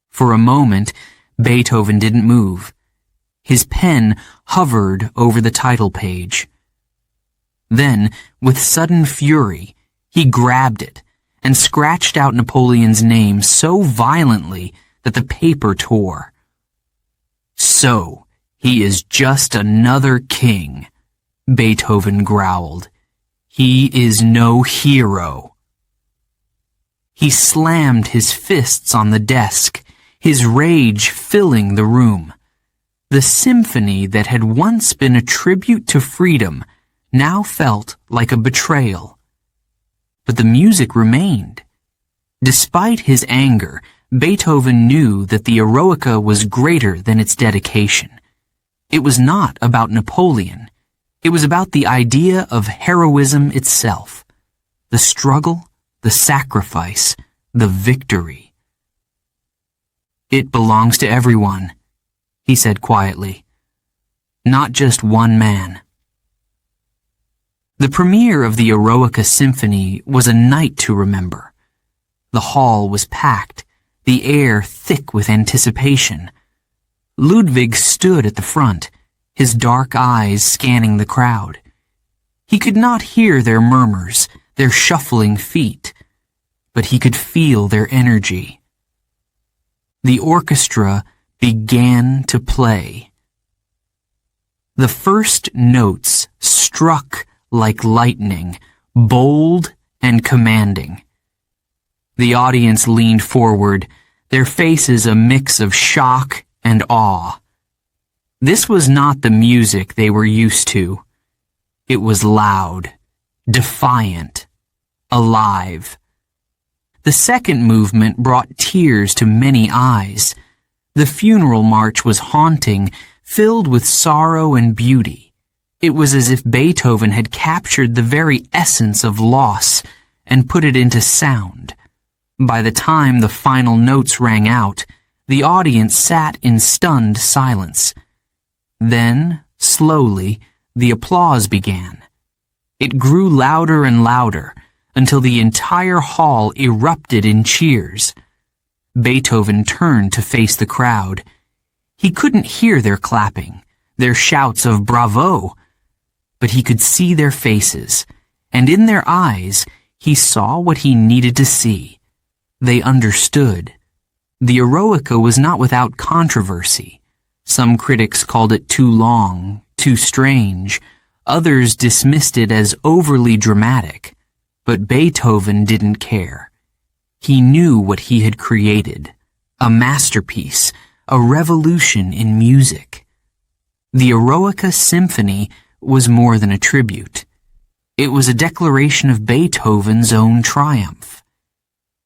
For a moment, Beethoven didn't move. His pen hovered over the title page. Then, with sudden fury, he grabbed it and scratched out Napoleon's name so violently that the paper tore. "So, he is just another king," Beethoven growled. "He is no hero." He slammed his fists on the desk, his rage filling the room. The symphony that had once been a tribute to freedom now felt like a betrayal. But the music remained. Despite his anger, Beethoven knew that the Eroica was greater than its dedication. It was not about Napoleon. It was about the idea of heroism itself. The struggle, the sacrifice, the victory. "It belongs to everyone," he said quietly. "Not just one man." The premiere of the Eroica Symphony was a night to remember. The hall was packed, the air thick with anticipation. Ludwig stood at the front, his dark eyes scanning the crowd. He could not hear their murmurs, their shuffling feet, but he could feel their energy. The orchestra began to play. The first notes struck like lightning, bold and commanding. The audience leaned forward, their faces a mix of shock and awe. This was not the music they were used to. It was loud, defiant, alive. The second movement brought tears to many eyes. The funeral march was haunting, filled with sorrow and beauty. It was as if Beethoven had captured the very essence of loss and put it into sound. By the time the final notes rang out, the audience sat in stunned silence. Then, slowly, the applause began. It grew louder and louder, until the entire hall erupted in cheers. Beethoven turned to face the crowd. He couldn't hear their clapping, their shouts of bravo, but he could see their faces, and in their eyes he saw what he needed to see. They understood. The Eroica was not without controversy. Some critics called it too long, too strange. Others dismissed it as overly dramatic. But Beethoven didn't care. He knew what he had created. A masterpiece, a revolution in music. The Eroica Symphony was more than a tribute. It was a declaration of Beethoven's own triumph.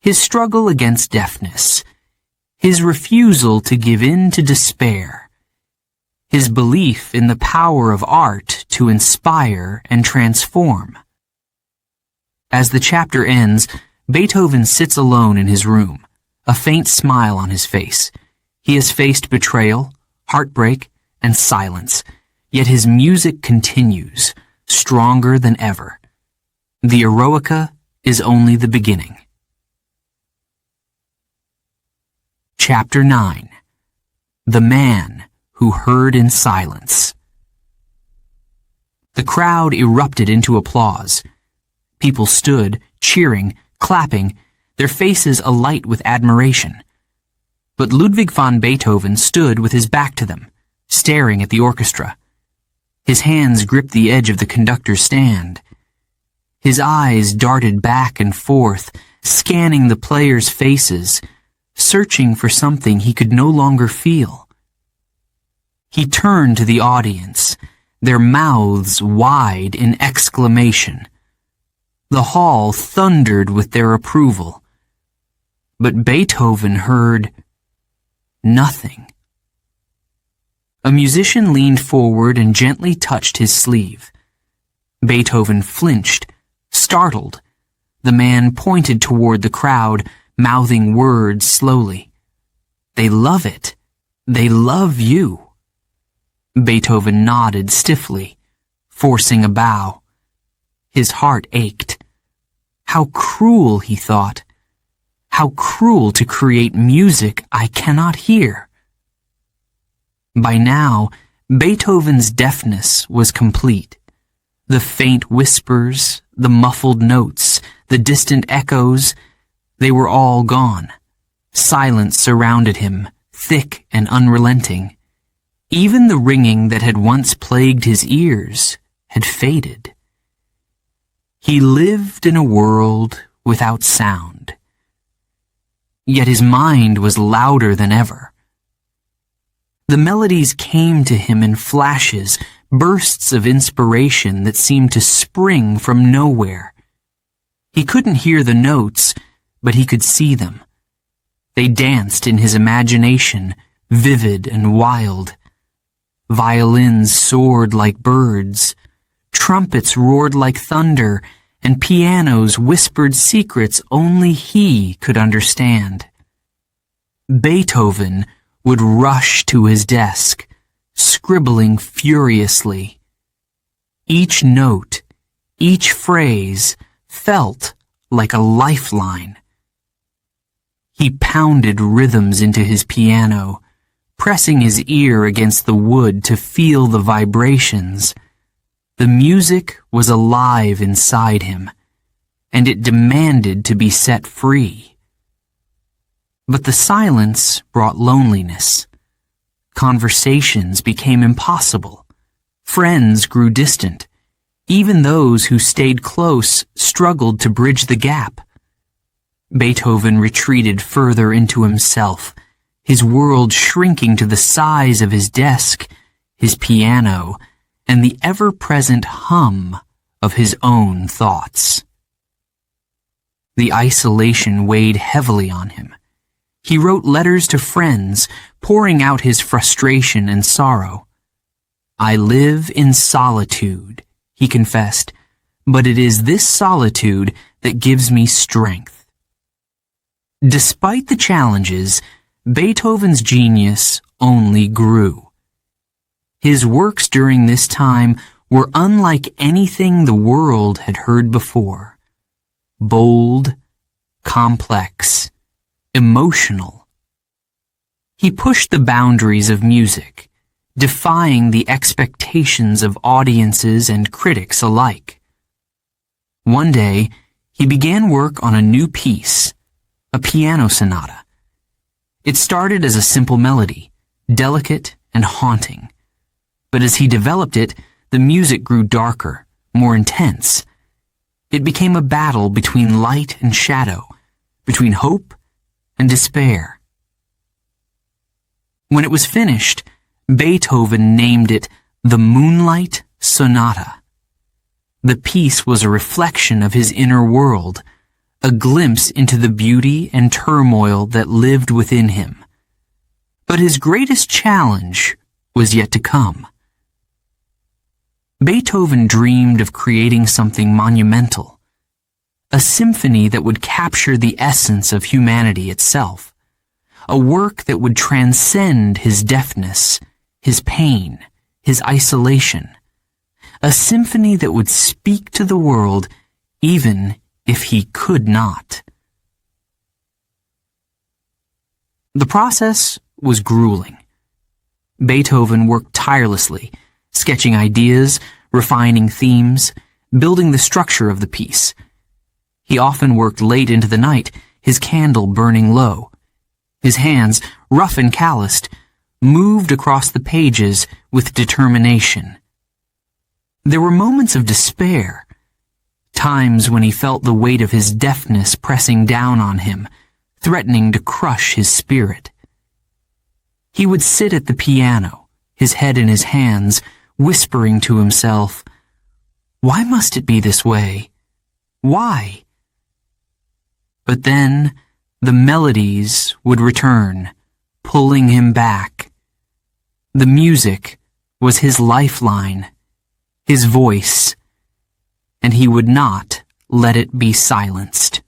His struggle against deafness. His refusal to give in to despair. His belief in the power of art to inspire and transform. As the chapter ends, Beethoven sits alone in his room, a faint smile on his face. He has faced betrayal, heartbreak, and silence, yet his music continues, stronger than ever. The Eroica is only the beginning. Chapter 9. The Man Who Heard in Silence. The crowd erupted into applause. People stood, cheering, clapping, their faces alight with admiration. But Ludwig van Beethoven stood with his back to them, staring at the orchestra. His hands gripped the edge of the conductor's stand. His eyes darted back and forth, scanning the players' faces, searching for something he could no longer feel. He turned to the audience, their mouths wide in exclamation. The hall thundered with their approval. But Beethoven heard nothing. A musician leaned forward and gently touched his sleeve. Beethoven flinched, startled. The man pointed toward the crowd, mouthing words slowly. "They love it. They love you." Beethoven nodded stiffly, forcing a bow. His heart ached. How cruel, he thought. How cruel to create music I cannot hear. By now, Beethoven's deafness was complete. The faint whispers, the muffled notes, the distant echoes, they were all gone. Silence surrounded him, thick and unrelenting. Even the ringing that had once plagued his ears had faded. He lived in a world without sound. Yet his mind was louder than ever. The melodies came to him in flashes, bursts of inspiration that seemed to spring from nowhere. He couldn't hear the notes, but he could see them. They danced in his imagination, vivid and wild. Violins soared like birds, trumpets roared like thunder, and pianos whispered secrets only he could understand. Beethoven would rush to his desk, scribbling furiously. Each note, each phrase felt like a lifeline. He pounded rhythms into his piano, pressing his ear against the wood to feel the vibrations. The music was alive inside him, and it demanded to be set free. But the silence brought loneliness. Conversations became impossible. Friends grew distant. Even those who stayed close struggled to bridge the gap. Beethoven retreated further into himself, his world shrinking to the size of his desk, his piano, and the ever-present hum of his own thoughts. The isolation weighed heavily on him. He wrote letters to friends, pouring out his frustration and sorrow. "I live in solitude," he confessed, "but it is this solitude that gives me strength." Despite the challenges, Beethoven's genius only grew. His works during this time were unlike anything the world had heard before. Bold, complex, emotional, He pushed the boundaries of music, defying the expectations of audiences and critics alike. One day, he began work on a new piece, a piano sonata. It started as a simple melody, delicate and haunting. But as he developed it, the music grew darker, more intense. It became a battle between light and shadow, between hope and despair. When it was finished, Beethoven named it the Moonlight Sonata. The piece was a reflection of his inner world, a glimpse into the beauty and turmoil that lived within him. But his greatest challenge was yet to come. Beethoven dreamed of creating something monumental, a symphony that would capture the essence of humanity itself, a work that would transcend his deafness, his pain, his isolation, a symphony that would speak to the world even if he could not. The process was grueling. Beethoven worked tirelessly, sketching ideas, refining themes, building the structure of the piece. He often worked late into the night, his candle burning low. His hands, rough and calloused, moved across the pages with determination. There were moments of despair, times when he felt the weight of his deafness pressing down on him, threatening to crush his spirit. He would sit at the piano, his head in his hands, whispering to himself, "Why must it be this way? Why?" But then the melodies would return, pulling him back. The music was his lifeline, his voice, and he would not let it be silenced.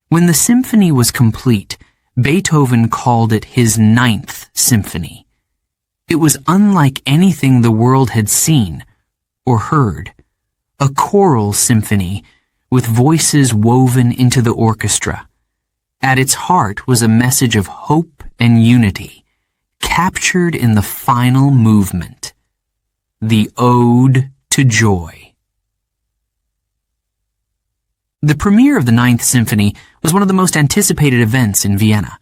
When the symphony was complete, Beethoven called it his 9th symphony. It was unlike anything the world had seen or heard, a choral symphony with voices woven into the orchestra. At its heart was a message of hope and unity, captured in the final movement, the Ode to Joy. The premiere of the 9th Symphony was one of the most anticipated events in Vienna.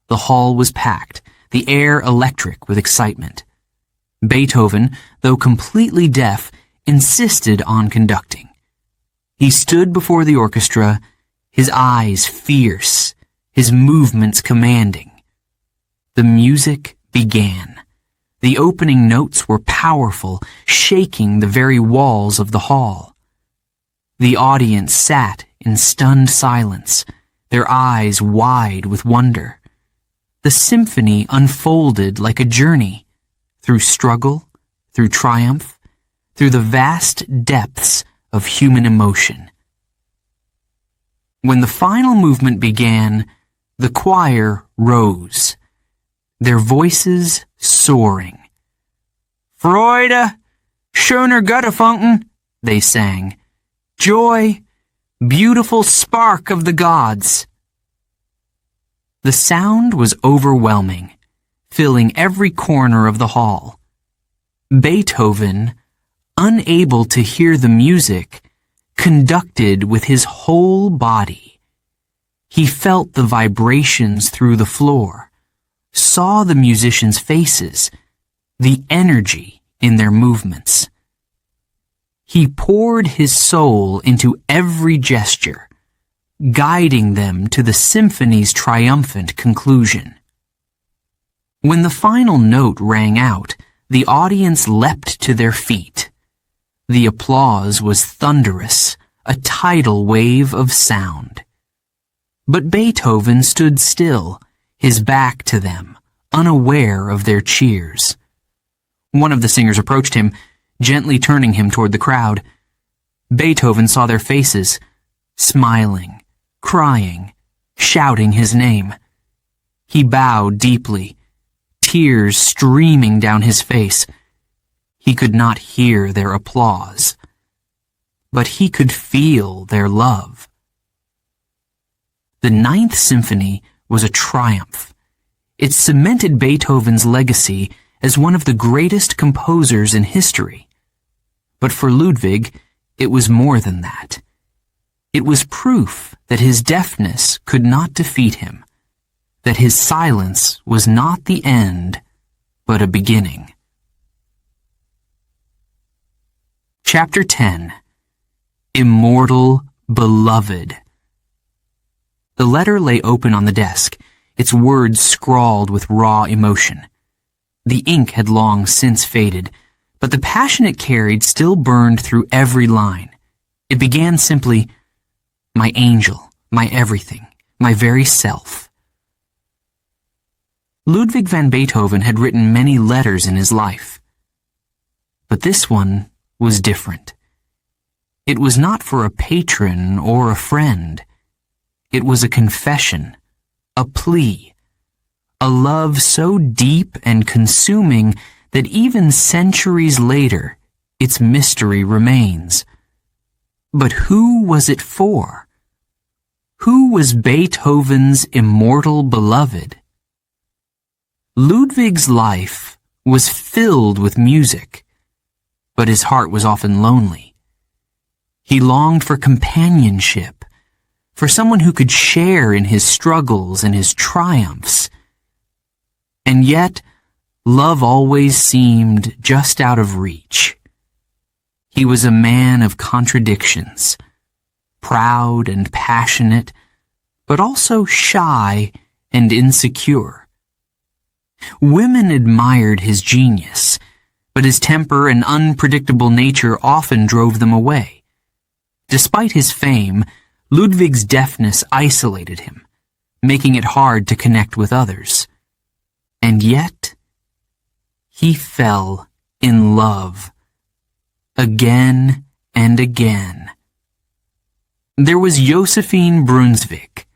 The hall was packed, the air electric with excitement. Beethoven, though completely deaf, insisted on conducting. He stood before the orchestra, his eyes fierce, his movements commanding. The music began. The opening notes were powerful, shaking the very walls of the hall. The audience sat in stunned silence, their eyes wide with wonder. The symphony unfolded like a journey, through struggle, through triumph, through the vast depths of human emotion. When the final movement began, the choir rose, their voices soaring. "Freude, schöner Götterfunken," they sang. "Joy, beautiful spark of the gods." The sound was overwhelming, filling every corner of the hall. Beethoven, unable to hear the music, conducted with his whole body. He felt the vibrations through the floor, saw the musicians' faces, the energy in their movements. He poured his soul into every gesture, guiding them to the symphony's triumphant conclusion. When the final note rang out, the audience leapt to their feet. The applause was thunderous, a tidal wave of sound. But Beethoven stood still, his back to them, unaware of their cheers. One of the singers approached him, gently turning him toward the crowd. Beethoven saw their faces, smiling, crying, shouting his name. He bowed deeply, tears streaming down his face. He could not hear their applause, but he could feel their love. The 9th Symphony was a triumph. It cemented Beethoven's legacy as one of the greatest composers in history. But for Ludwig, it was more than that. It was proof that his deafness could not defeat him, that his silence was not the end, but a beginning. Chapter 10. Immortal Beloved. The letter lay open on the desk, its words scrawled with raw emotion. The ink had long since faded, but the passion it carried still burned through every line. It began simply, "My angel, my everything, my very self." Ludwig van Beethoven had written many letters in his life. But this one was different. It was not for a patron or a friend. It was a confession, a plea, a love so deep and consuming that even centuries later, its mystery remains. But who was it for? Who was Beethoven's immortal beloved? Ludwig's life was filled with music, but his heart was often lonely. He longed for companionship, for someone who could share in his struggles and his triumphs. And yet, love always seemed just out of reach. He was a man of contradictions, proud and passionate, but also shy and insecure. Women admired his genius, but his temper and unpredictable nature often drove them away. Despite his fame, Ludwig's deafness isolated him, making it hard to connect with others. And yet, he fell in love. Again and again. There was Josephine Brunswick,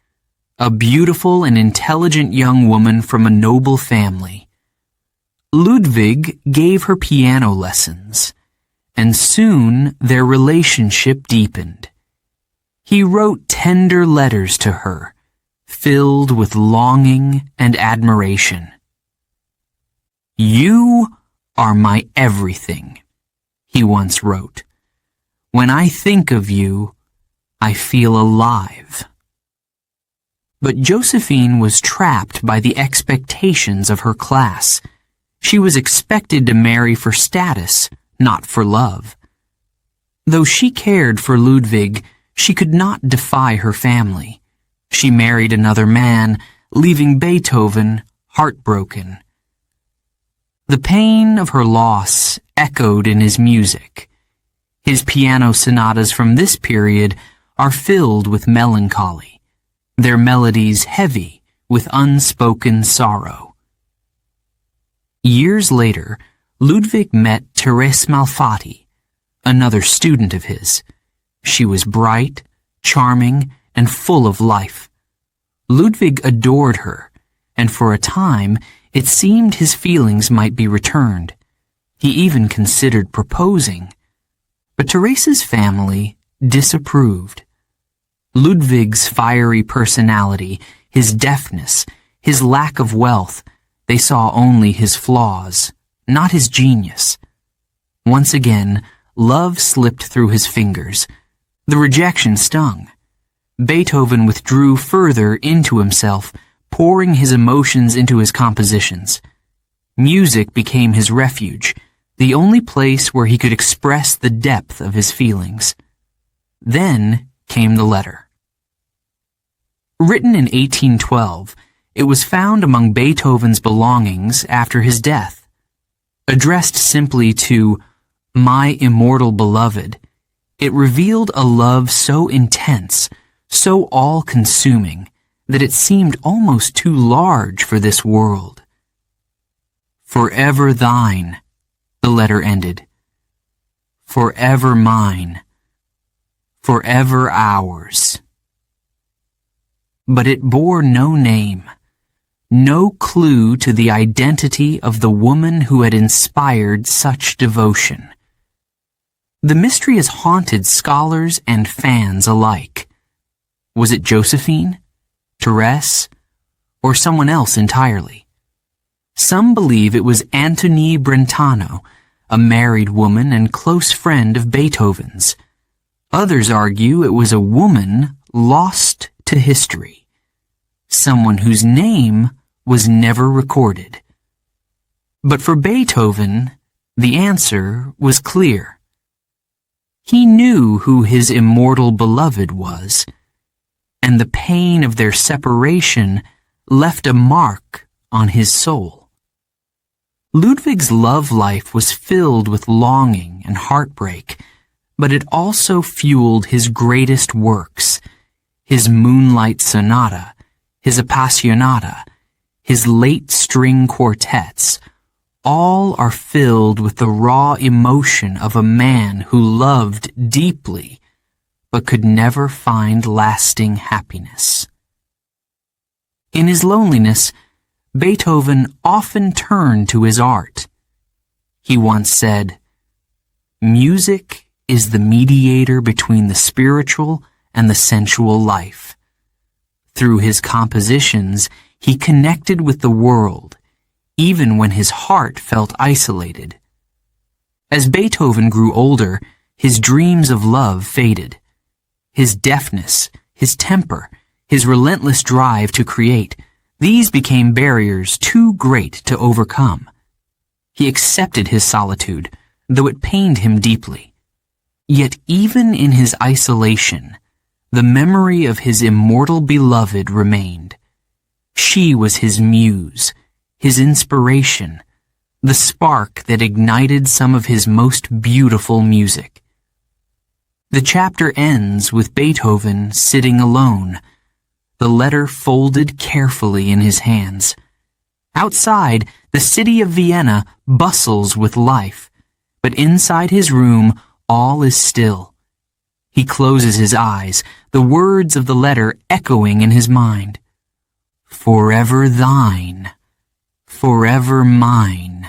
a beautiful and intelligent young woman from a noble family. Ludwig gave her piano lessons, and soon their relationship deepened. He wrote tender letters to her, filled with longing and admiration. "You are my everything," he once wrote. "When I think of you, I feel alive." But Josephine was trapped by the expectations of her class. She was expected to marry for status, not for love. Though she cared for Ludwig, she could not defy her family. She married another man, leaving Beethoven heartbroken. The pain of her loss echoed in his music. His piano sonatas from this period are filled with melancholy, their melodies heavy with unspoken sorrow. Years later, Ludwig met Therese Malfatti, another student of his. She was bright, charming, and full of life. Ludwig adored her, and for a time it seemed his feelings might be returned. He even considered proposing. But Therese's family disapproved. Ludwig's fiery personality, his deafness, his lack of wealth, they saw only his flaws, not his genius. Once again, love slipped through his fingers. The rejection stung. Beethoven withdrew further into himself, pouring his emotions into his compositions. Music became his refuge, the only place where he could express the depth of his feelings. Then came the letter. Written in 1812, it was found among Beethoven's belongings after his death. Addressed simply to "My immortal beloved," it revealed a love so intense, so all-consuming, that it seemed almost too large for this world. "Forever thine," the letter ended. "Forever mine. Forever ours." But it bore no name, no clue to the identity of the woman who had inspired such devotion. The mystery has haunted scholars and fans alike. Was it Josephine, Therese, or someone else entirely? Some believe it was Antonie Brentano, a married woman and close friend of Beethoven's. Others argue it was a woman lost to history, someone whose name was never recorded. But for Beethoven, the answer was clear. He knew who his immortal beloved was, and the pain of their separation left a mark on his soul. Ludwig's love life was filled with longing and heartbreak, but it also fueled his greatest works, his Moonlight Sonata, his Appassionata, his late string quartets. All are filled with the raw emotion of a man who loved deeply, but could never find lasting happiness. In his loneliness, Beethoven often turned to his art. He once said, "Music is the mediator between the spiritual and the sensual life." Through his compositions, he connected with the world, even when his heart felt isolated. As Beethoven grew older, his dreams of love faded. His deafness, his temper, his relentless drive to create, these became barriers too great to overcome. He accepted his solitude, though it pained him deeply. Yet even in his isolation, the memory of his immortal beloved remained. She was his muse, his inspiration, the spark that ignited some of his most beautiful music. The chapter ends with Beethoven sitting alone, the letter folded carefully in his hands. Outside, the city of Vienna bustles with life, but inside his room, all is still. He closes his eyes, the words of the letter echoing in his mind. Forever thine, forever mine,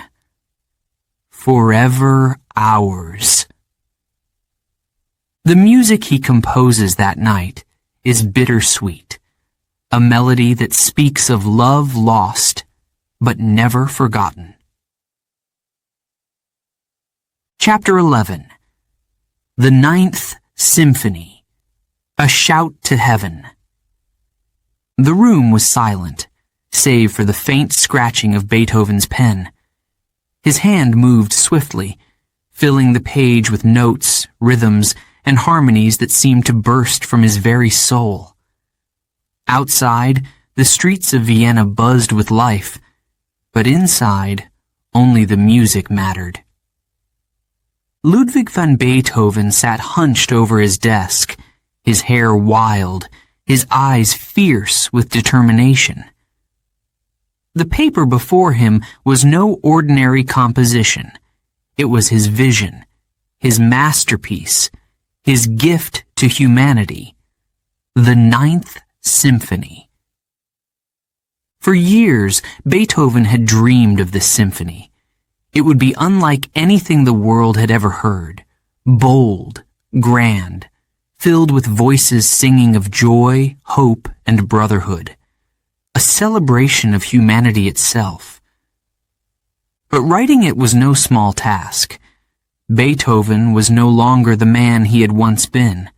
forever ours. The music he composes that night is bittersweet, a melody that speaks of love lost but never forgotten. Chapter 11. The Ninth Symphony, A Shout to Heaven. The room was silent, save for the faint scratching of Beethoven's pen. His hand moved swiftly, filling the page with notes, rhythms, and harmonies that seemed to burst from his very soul. Outside, the streets of Vienna buzzed with life, but inside, only the music mattered. Ludwig van Beethoven sat hunched over his desk, his hair wild, his eyes fierce with determination. The paper before him was no ordinary composition. It was his vision, his masterpiece, his gift to humanity, the Ninth Symphony. For years, Beethoven had dreamed of this symphony. It would be unlike anything the world had ever heard, bold, grand, filled with voices singing of joy, hope, and brotherhood, a celebration of humanity itself. But writing it was no small task. Beethoven was no longer the man he had once been.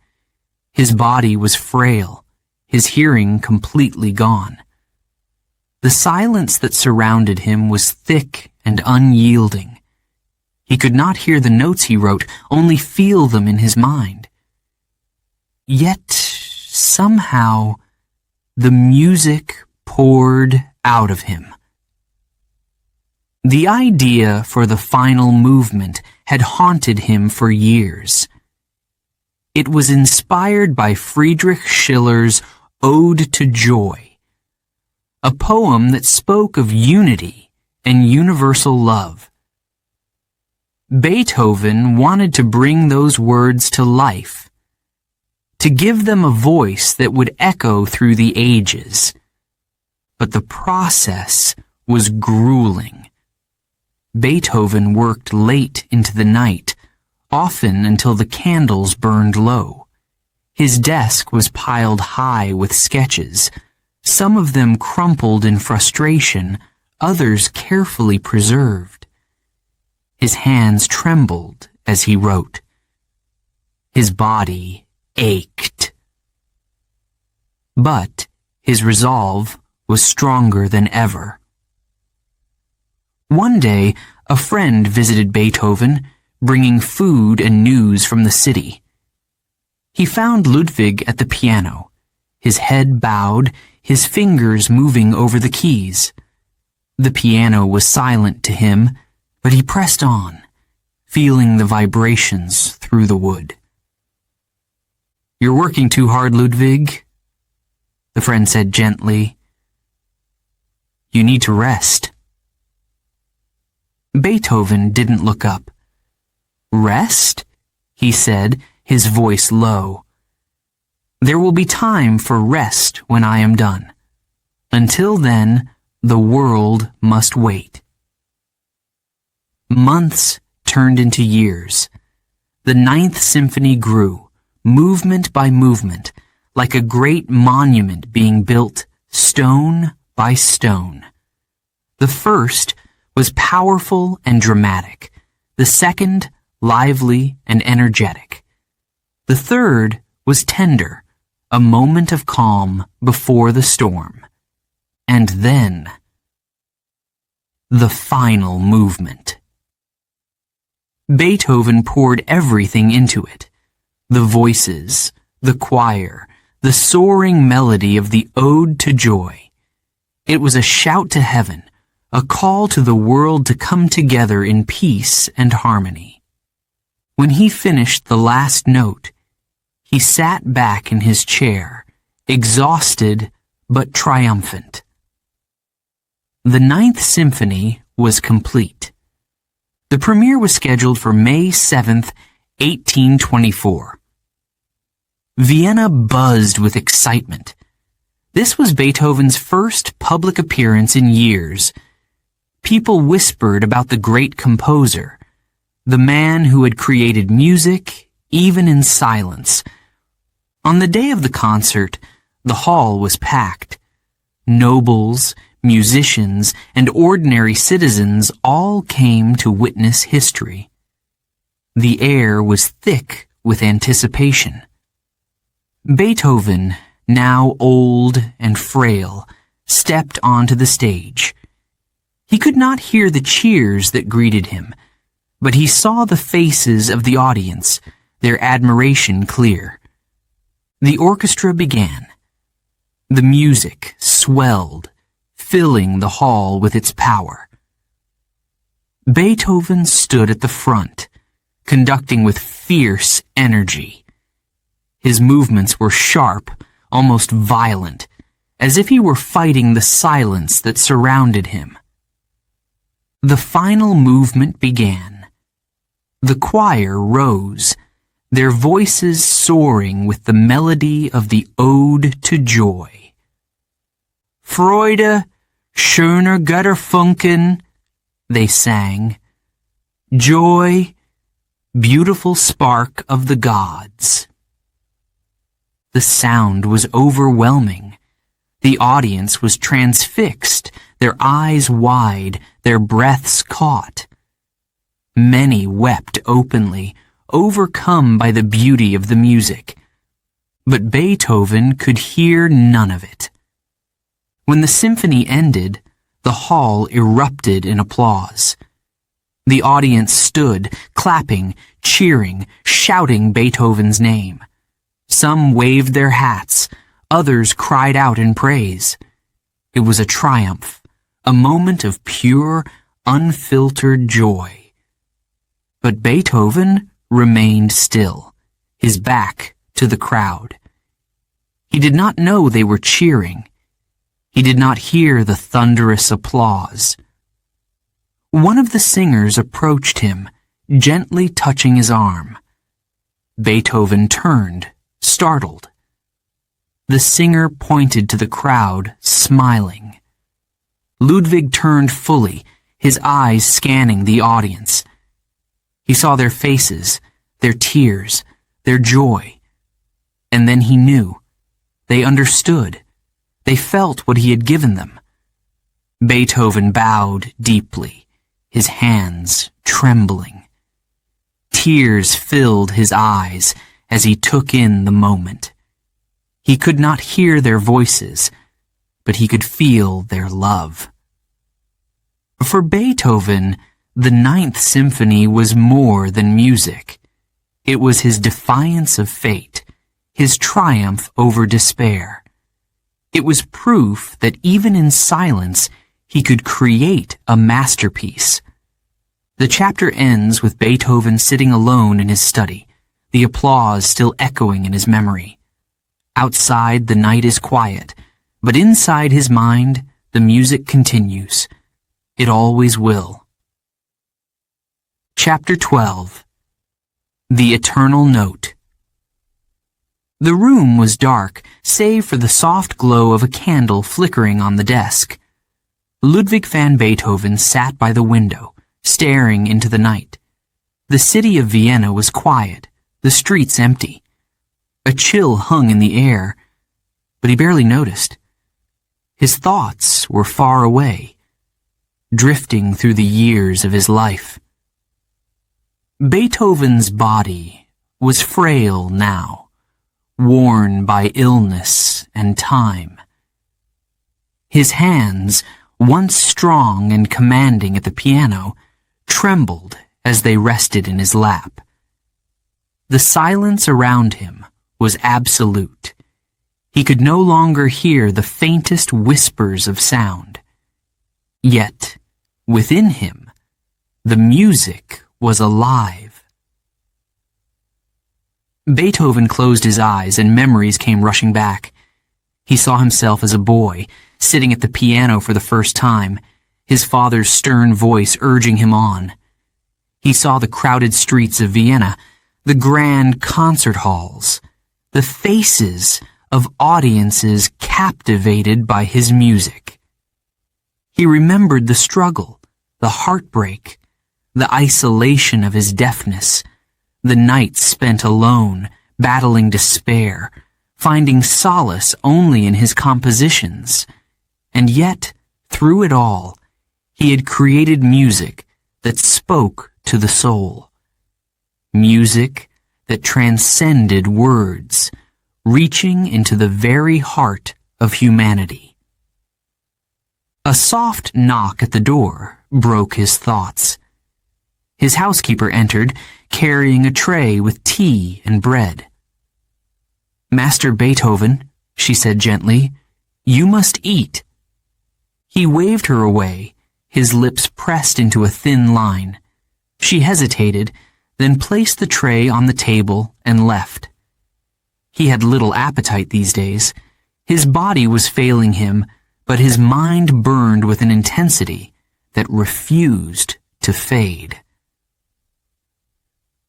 His body was frail, his hearing completely gone. The silence that surrounded him was thick and unyielding. He could not hear the notes he wrote, only feel them in his mind. Yet, somehow, the music poured out of him. The idea for the final movement had haunted him for years. It was inspired by Friedrich Schiller's Ode to Joy, a poem that spoke of unity and universal love. Beethoven wanted to bring those words to life, to give them a voice that would echo through the ages. But the process was grueling. Beethoven worked late into the night, often until the candles burned low. His desk was piled high with sketches, some of them crumpled in frustration, others carefully preserved. His hands trembled as he wrote. His body ached. But his resolve was stronger than ever. One day, a friend visited Beethoven, bringing food and news from the city. He found Ludwig at the piano, his head bowed, his fingers moving over the keys. The piano was silent to him, but he pressed on, feeling the vibrations through the wood. "You're working too hard, Ludwig," the friend said gently. "You need to rest." Beethoven didn't look up. "Rest?" he said, his voice low. "There will be time for rest when I am done. Until then, the world must wait." Months turned into years. The Ninth Symphony grew, movement by movement, like a great monument being built stone by stone. The first was powerful and dramatic, the second lively and energetic. The third was tender, a moment of calm before the storm. And then, the final movement. Beethoven poured everything into it. The voices, the choir, the soaring melody of the Ode to Joy. It was a shout to heaven, a call to the world to come together in peace and harmony. When he finished the last note, he sat back in his chair, exhausted but triumphant. The Ninth Symphony was complete. The premiere was scheduled for May 7th, 1824. Vienna buzzed with excitement. This was Beethoven's first public appearance in years. People whispered about the great composer, the man who had created music, even in silence. On the day of the concert, the hall was packed. Nobles, musicians, and ordinary citizens all came to witness history. The air was thick with anticipation. Beethoven, now old and frail, stepped onto the stage. He could not hear the cheers that greeted him, but he saw the faces of the audience, their admiration clear. The orchestra began. The music swelled, filling the hall with its power. Beethoven stood at the front, conducting with fierce energy. His movements were sharp, almost violent, as if he were fighting the silence that surrounded him. The final movement began. The choir rose, their voices soaring with the melody of the Ode to Joy. Freude, schöner Götterfunken, they sang. Joy, beautiful spark of the gods. The sound was overwhelming. The audience was transfixed, their eyes wide, their breaths caught. Many wept openly, overcome by the beauty of the music. But Beethoven could hear none of it. When the symphony ended, the hall erupted in applause. The audience stood, clapping, cheering, shouting Beethoven's name. Some waved their hats, others cried out in praise. It was a triumph, a moment of pure, unfiltered joy. But Beethoven remained still, his back to the crowd. He did not know they were cheering. He did not hear the thunderous applause. One of the singers approached him, gently touching his arm. Beethoven turned, startled. The singer pointed to the crowd, smiling. Ludwig turned fully, his eyes scanning the audience. He saw their faces, their tears, their joy. And then he knew. They understood. They felt what he had given them. Beethoven bowed deeply, his hands trembling. Tears filled his eyes as he took in the moment. He could not hear their voices, but he could feel their love. For Beethoven, the Ninth Symphony was more than music. It was his defiance of fate, his triumph over despair. It was proof that even in silence, he could create a masterpiece. The chapter ends with Beethoven sitting alone in his study, the applause still echoing in his memory. Outside, the night is quiet, but inside his mind, the music continues. It always will. Chapter 12. The Eternal Note. The room was dark, save for the soft glow of a candle flickering on the desk. Ludwig van Beethoven sat by the window, staring into the night. The city of Vienna was quiet, the streets empty. A chill hung in the air, but he barely noticed. His thoughts were far away, drifting through the years of his life. Beethoven's body was frail now, worn by illness and time. His hands, once strong and commanding at the piano, trembled as they rested in his lap. The silence around him was absolute. He could no longer hear the faintest whispers of sound. Yet, within him, the music was alive. Beethoven closed his eyes and memories came rushing back. He saw himself as a boy, sitting at the piano for the first time, his father's stern voice urging him on. He saw the crowded streets of Vienna, the grand concert halls, the faces of audiences captivated by his music. He remembered the struggle, the heartbreak, the isolation of his deafness, the nights spent alone, battling despair, finding solace only in his compositions. And yet, through it all, he had created music that spoke to the soul. Music that transcended words, reaching into the very heart of humanity. A soft knock at the door broke his thoughts. His housekeeper entered, carrying a tray with tea and bread. "Master Beethoven," she said gently, "you must eat." He waved her away, his lips pressed into a thin line. She hesitated, then placed the tray on the table and left. He had little appetite these days. His body was failing him, but his mind burned with an intensity that refused to fade.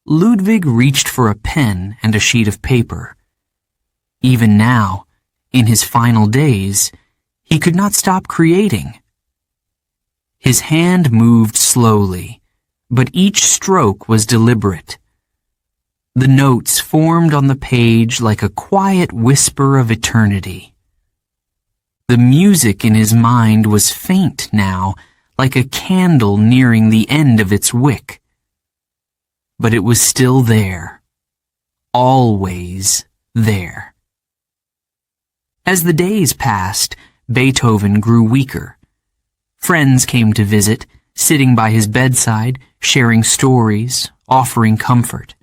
Ludwig reached for a pen and a sheet of paper. Even now, in his final days, he could not stop creating. His hand moved slowly, but each stroke was deliberate. The notes formed on the page like a quiet whisper of eternity. The music in his mind was faint now, like a candle nearing the end of its wick. But it was still there, always there. As the days passed, Beethoven grew weaker. Friends came to visit, sitting by his bedside, sharing stories, offering comfort.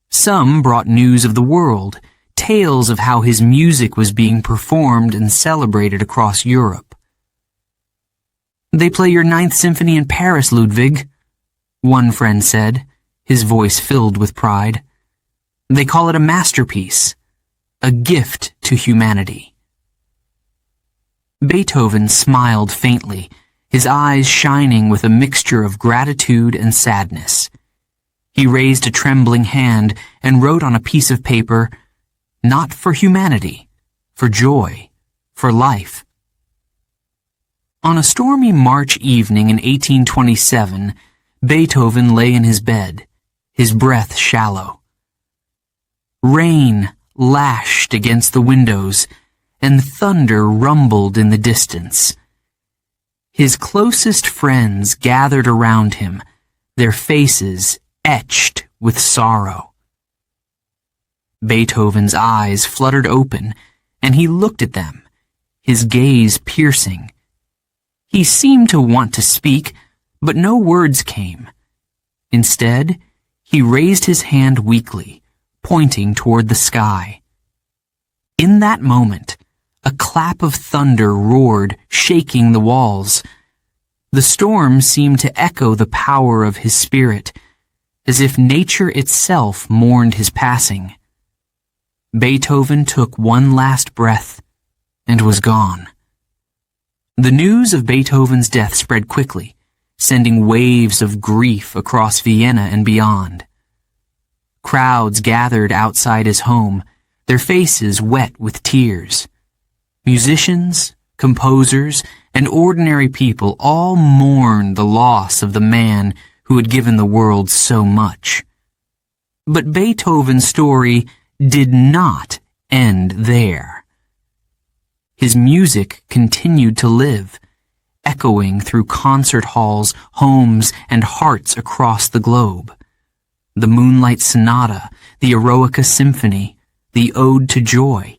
Some brought news of the world, tales of how his music was being performed and celebrated across Europe. "They play your Ninth Symphony in Paris, Ludwig," one friend said, his voice filled with pride. "They call it a masterpiece, a gift to humanity." Beethoven smiled faintly, his eyes shining with a mixture of gratitude and sadness. He raised a trembling hand and wrote on a piece of paper, "Not for humanity, for joy, for life." On a stormy March evening in 1827, Beethoven lay in his bed, his breath shallow. Rain lashed against the windows, and thunder rumbled in the distance. His closest friends gathered around him, their faces etched with sorrow. Beethoven's eyes fluttered open, and he looked at them, his gaze piercing. He seemed to want to speak, but no words came. Instead, he raised his hand weakly, pointing toward the sky. In that moment, a clap of thunder roared, shaking the walls. The storm seemed to echo the power of his spirit, as if nature itself mourned his passing. Beethoven took one last breath and was gone. The news of Beethoven's death spread quickly, sending waves of grief across Vienna and beyond. Crowds gathered outside his home, their faces wet with tears. Musicians, composers, and ordinary people all mourned the loss of the man who had given the world so much. But Beethoven's story did not end there. His music continued to live, echoing through concert halls, homes, and hearts across the globe. The Moonlight Sonata, the Eroica Symphony, the Ode to Joy.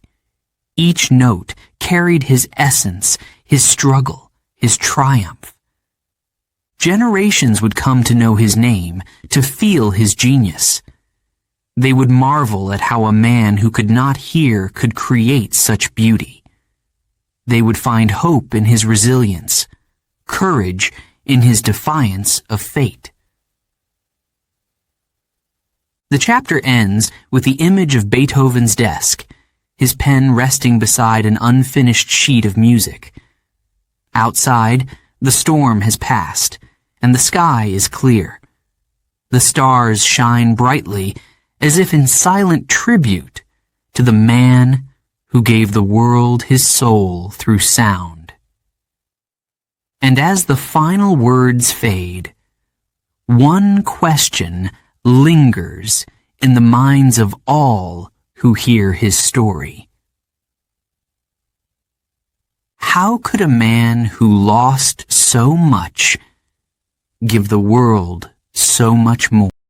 Each note carried his essence, his struggle, his triumph. Generations would come to know his name, to feel his genius. They would marvel at how a man who could not hear could create such beauty. They would find hope in his resilience, courage in his defiance of fate. The chapter ends with the image of Beethoven's desk, his pen resting beside an unfinished sheet of music. Outside, the storm has passed, and the sky is clear. The stars shine brightly, as if in silent tribute to the man who gave the world his soul through sound. And as the final words fade, one question lingers in the minds of all who hear his story. How could a man who lost so much give the world so much more?